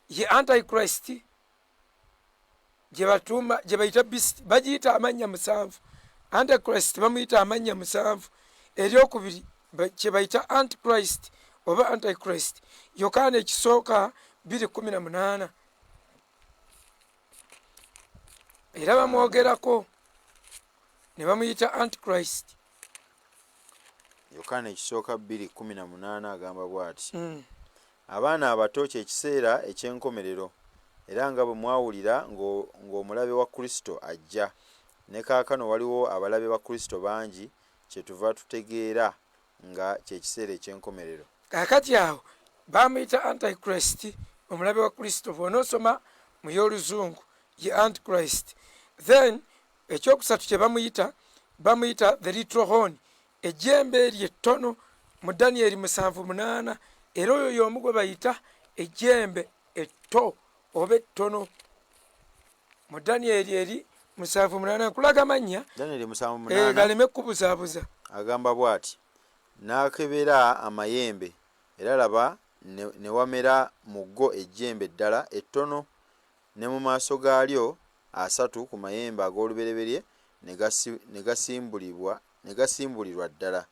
[SPEAKER 2] ye antichrist gye bayita beast, bagiyita amannya 7. Antichrist bamuyita amannya 7. Eryokubiri kye bayita antichrist oba antichrist Yokaana ekisooka 2:18 era bamwogerako ne bamuyita antichrist.
[SPEAKER 1] Yokaana ekisooka 2:18 agamba bw'ati, abaana abato kye kiseera eky'enkomerero era nga bwe mwawulira ng'omulabe wa Kristo ajja, ne kaakano waliwo abalabe ba Kristo bangi, kyetuva tutegeera nga kye kiseera eky'enkomerero.
[SPEAKER 2] Kaakati awo bamuyita antichrist omulabe wa Kristo, bw'onoosoma mu y'oluzungu ye antichrist. Then ekyokusatu kye bamuyita the little horn, ejjembe eryo ettono mu Daniel 7:8 era oyo y'omu gwe bayita ejjembe etto oba ettono mu Daniel eri 7:8 nkulaga mannya galeme kubuzaabuza.
[SPEAKER 1] Agamba bw'ati, n'akebera amayembe era laba ne wamera mu go ejjembe ddala ettono ne mu maaso gaalyo 3 ku mayembe ag'olubereberye ne gasimbulirwa ddala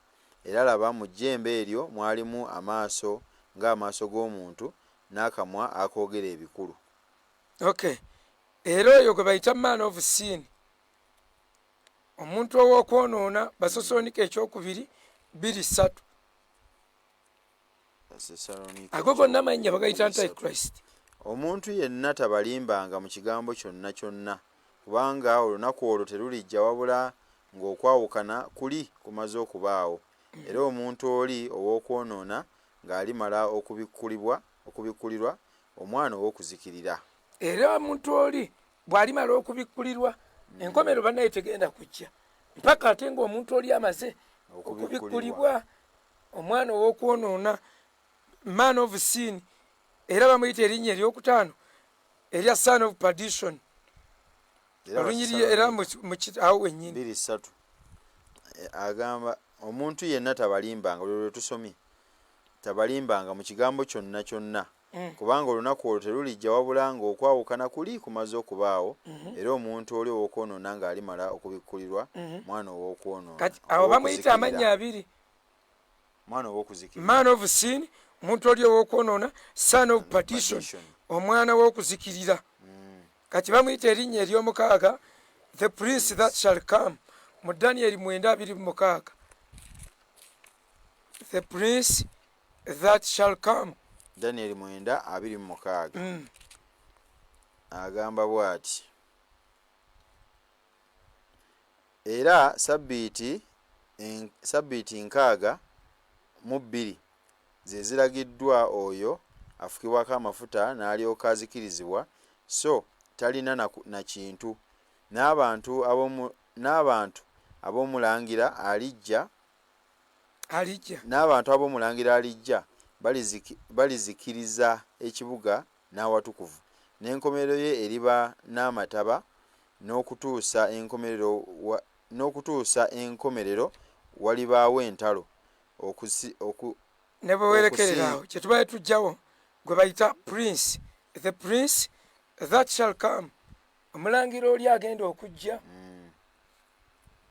[SPEAKER 1] era laba mu jjembe eryo mwalimu amaaso ng'amaaso g'omuntu n'akamwa akoogera ebikulu.
[SPEAKER 2] Okay, era oyo gwe bayita man of sin, omuntu ow'okwonoona. Basessalonike 2:3 ago gonna mannya bagayita antichrist.
[SPEAKER 1] Omuntu yenna tabalimbanga mu kigambo kyonna kyonna, kubanga olunaku olwo terulijja wabula ng'okwawukana kuli kumaze okubaawo, era omuntu oli ow'okwonoona ng'alimala okubikkulirwa omwana ow'okuzikirira.
[SPEAKER 2] Era omuntu oli bw'alimala okubikkulirwa enkomerero bannaye tegenda kujja mpaka ate ng'omuntu oli amaze okubikkulibwa, omwana ow'okwonoona, man of sin, era bamuyita erinnya eryokutaano erya son of perdition olunyiri era awo wennyini
[SPEAKER 1] 2:3 agamba omuntu yenna tabalimbanga lwe tusomye tabalimbanga mu kigambo kyonna kyonna kubanga olunaku olwo terulijja wabula ng'okwawukana kuli kumaze okubaawo era omuntu oli ow'okwonoona ng'alimala okubikkulirwa mwana ow'okwonoona
[SPEAKER 2] kati awo bamuyita amannya abiri
[SPEAKER 1] mwana ow'okuzikirira
[SPEAKER 2] man of sin omuntu oli ow'okwonoona son of perdition omwana w'okuzikirira kati bamuyita erinnya ery'omukaaga the prince that shall come mu Daniel 9:26 the prince that shall come
[SPEAKER 1] Daniel 9:26 agamba bw'ati era sabbiiti 62 ze ziragiddwa oyo afukibwako amafuta n'alyoka azikirizibwa so talina na kintu n'abantu ab'omulangira alijja balizikiriza ekibuga n'awatukuvu n'enkomerero ye eriba n'amataba n'okutuusa enkomerero walibaawo entalo
[SPEAKER 2] ne bwe werekererawo kye tubaye tujjawo gwe bayita prince the prince that shall come omulangira oli agenda okujja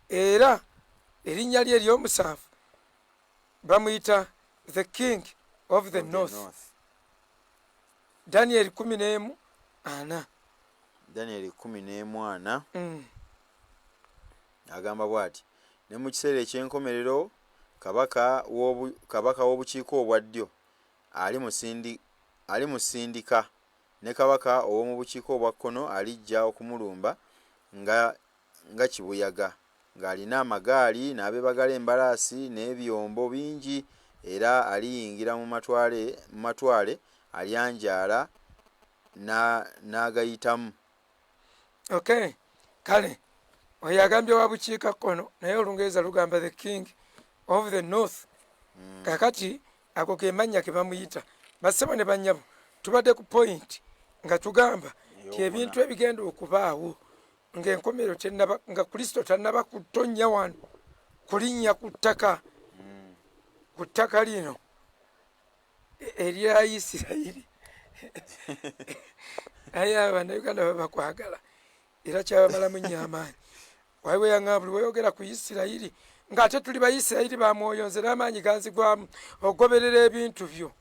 [SPEAKER 2] era erinnya lye ery'omusanvu bamuyita the king of the north Daniel 10:4
[SPEAKER 1] Daniel 10:4 agamba bw'ati ne mu kiseera eky'enkomerero kabaka w'obukiiko obwa ddyo alimusindika ne kabaka ow'omu bukiiko obwa kkono alijja okumulumba nga kibuyaga ng'alina amagaali n'abeebagala embalaasi n'ebyombo bingi era aliyingira mu matwale alyanjaala n'agayitamu.
[SPEAKER 2] Okay, kale oyo agambye wa bukiika kkono naye olungereza lugamba the king of the north. Kakati ako ke mannya ke bamuyita basebo ne bannyabo tubadde ku point nga tugamba ti ebintu ebigenda okubaawo ng'enkomero nga Kristo tannaba kutonnya wano kulinnya ku ttaka lino erya Isirayiri. Aye Abannayuganda babakwagala era kyabamalamu nnyo amaanyi. Waliwo yaŋŋamba buli weyogera ku Isirayiri ng'ate tuli Bayisirayiri ba mwoyo nze n'amaanyi ganzigwamu ogoberera ebintu byo.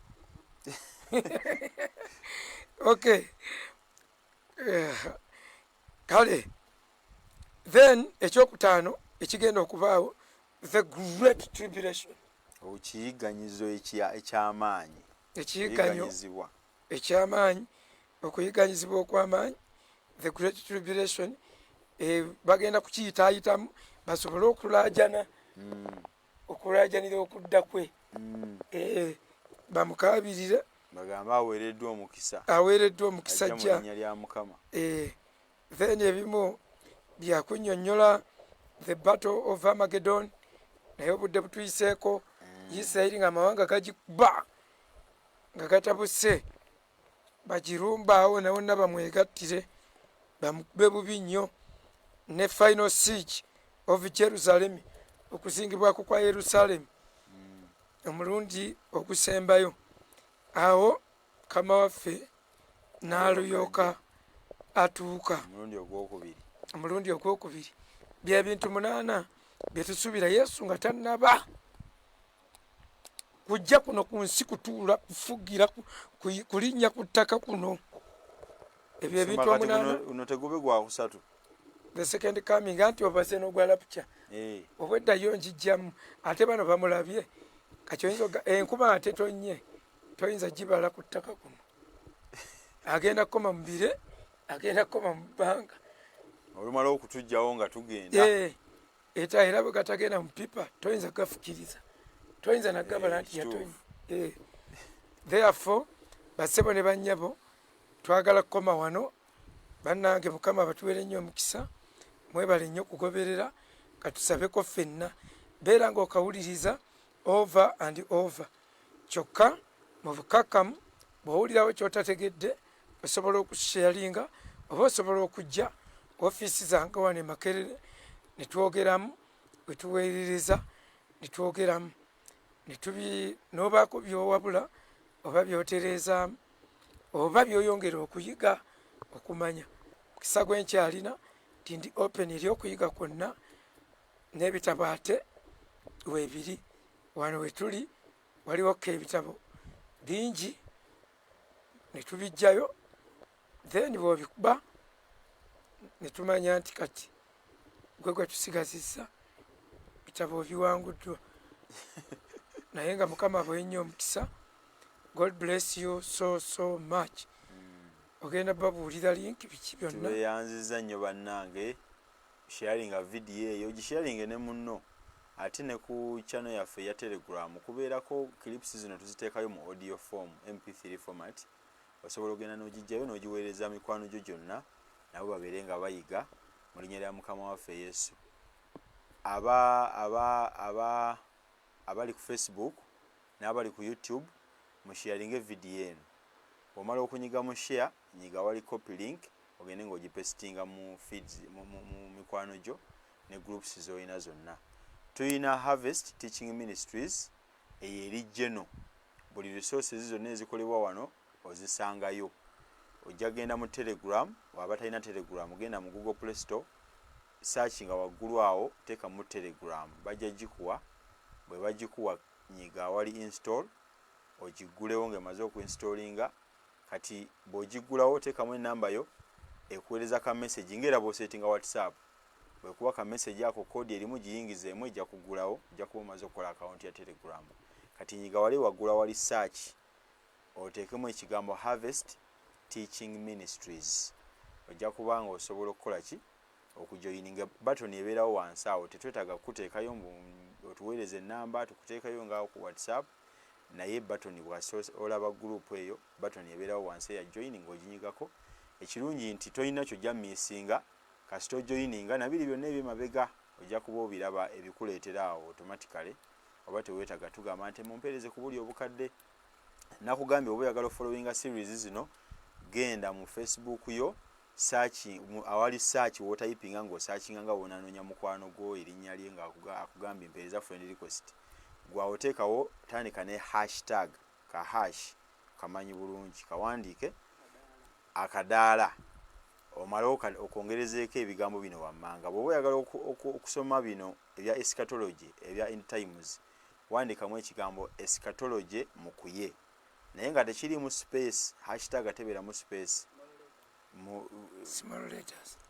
[SPEAKER 2] Okay. Kale then ekyokutaano ekigenda okubaawo the great tribulation.
[SPEAKER 1] Ekiyiganyizo eky'amaanyi.
[SPEAKER 2] Ekiyiganyo eky'amaanyi okuyiganyizibwa okw'amaanyi the great tribulation. Bagenda kukiyitaayitamu basobole okulaajanira okudda kwe. Bamukaabirire
[SPEAKER 1] bagamba aweereddwa omukisa
[SPEAKER 2] ajja. Then ebimu byakunnyonnyola the battle of Armageddon naye obudde butuyiseeko Isirayiri ng'amawanga gagikuba nga gatabuse bagirumbaawo na bonna bamwegattire bamukube bubi nnyo ne final siege of Jerusalem okuzingibwako kwa Yerusalemu omulundi ogusembayo. Awo Mukama waffe n'alyoka atuuka omulundi ogwokubiri. Bye bintu 8 bye tusuubira Yesu nga tannaba kujja kuno ku nsi kutuula kufugira kulinnya ku ttaka kuno. Ebyo ebintu 8
[SPEAKER 1] tegube gwa kusatu
[SPEAKER 2] the second coming anti obase no gwa rapture. Obweddayo njijjamu ate bano bamulabye kakyonyiza enkuba ate toyinza gibala ku ttaka kuno. Agenda koma mubire agenda koma mu bbanga
[SPEAKER 1] olumala okutujjawo nga tugenda.
[SPEAKER 2] Eta era bwe gatagenda mu pipa toyinza gafukiriza toyinza nagabala nti yatonyi. Therefore basebo ne bannyabo twagala kukoma wano bannange Mukama batuwere nnyo omukisa mwebale nnyo okugoberera katusabeko ffenna beera ng'okawuliriza over and over kyokka mu bukakamu bw'owulirawo ky'otategedde osobola okusharinga oba osobola okujja ofiisi zange wane Makerere ne twogeramu wetuweerereza ne twogeramu n'obaako byowabula oba byotereezaamu oba byoyongera okuyiga okumanya. Mukisa gwenkyalina nti ndi open eri okuyiga kwonna n'ebitabo ate weebiri wano wetuli waliwoko ebitabo bingi ne tubijjayo then bw'obikuba ne tumanya nti kati gwe tusigazizza bitabo biwanguddwa naye nga Mukama bwennyo omukisa. God bless you so much. Ogenda babuulira link biki byonna
[SPEAKER 1] tubeyanziza nnyo bannange sharinga video eyo gisharinge ne munno ate ne ku channel yaffe ya Telegram kubeerako clips zino tuziteekayo mu audio form mp3 format osobola ogenda n'ogijjayo n'ogiweereza mikwano gyo gyonna nabo babeere nga bayiga mu linnya lya Mukama waffe Yesu. Abali ku Facebook n'abali ku YouTube musharinge video eno. Omala okunyiga mu share nyiga wali copy link ogende ng'ogipestinga mu feeds mu mikwano gyo ne groups zoyina zonna. Tuyina Harvest Teaching Ministries eri geno buli resources zonna ezikolebwa wano ozisangayo. Ojja genda mu Telegram waba talina Telegram genda mu Google Play Store search nga waggulu awo teeka mu Telegram bajja gikuwa. Bwe bagikuwa nyiga wali install ogigulewo ng'emaze okuinstallinga kati bw'ogigulawo teekamu enamba yo ekuweereza ka message ng'era bw'osetinga WhatsApp bwe kuba ka message ako kodi erimu giyingizeemu ejja kugulawo ojja kuba omaze okukola account ya Telegram. Kati nyiga wali waggula wali search oteekemu ekigambo Harvest Teaching Ministries ojja kuba nga osobola okukola ki okujoyininga. button ebeerawo wansi awo tetwetaaga kuteekayo otuweereze enamba tukuteekayo ngaawo ku WhatsApp naye button olaba group eyo button ebeerawo wansi ya joining oginyigako. Ekirungi nti toyina kyojja missinga kasito joininga nabiri byonna ebyemabega ojja kuba obiraba ebikuleetera awo automatically oba teweetaaga tugamba nti mumpeereze ku buli obukadde. Nakugambye oba oyagala followinga series zino genda mu Facebook yo searching awali search wotypinga ng'osearchinga nga wonanoonya mukwano gwo erinnya lye nga akugambye mpeereza friend request gwawoteekawo tandika ne hashtag ka hash kamanyi bulungi kawandiike akadaala omala okwongerezeeko ebigambo bino wammanga. Bw'oba oyagala okusoma bino ebya eschatology ebya end times wandikamu ekigambo eschatology mukuye naye nga tekirimu space hashtag atebeeramu space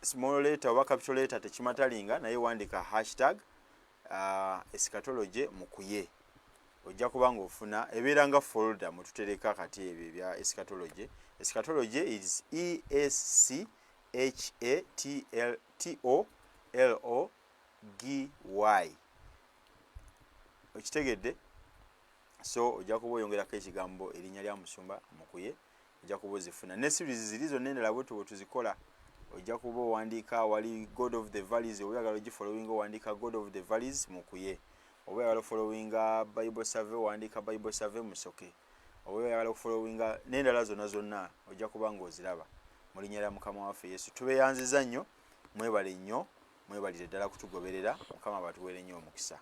[SPEAKER 1] small letter oba capital letter tekimatalinga naye wandika hashtag eschatology mukuye ojja kuba ng'ofuna ebeera nga folder mututereka kati ebyo ebya eschatology. Eschatology is ESCHATOLOGY okitegedde. So ojja kuba oyongerako ekigambo erinnya lya musumba mukuye ojja kuba ozifuna ne series ziri zonna endala bwe tuzikola ojja kuba owandiika wali God of the Valleys oba oyagala ogifollowinga owandiika God of the Valleys mukuye oba oyagala followinga Bible Survey owandiika Bible Survey musoke oba oyagala okufollowinga n'endala zonna ojja kuba ng'oziraba mu linnya lya Mukama waffe Yesu. Tubeyanziza nnyo mwebale nnyo mwebalire ddala kutugoberera Mukama batuweere nnyo omukisa.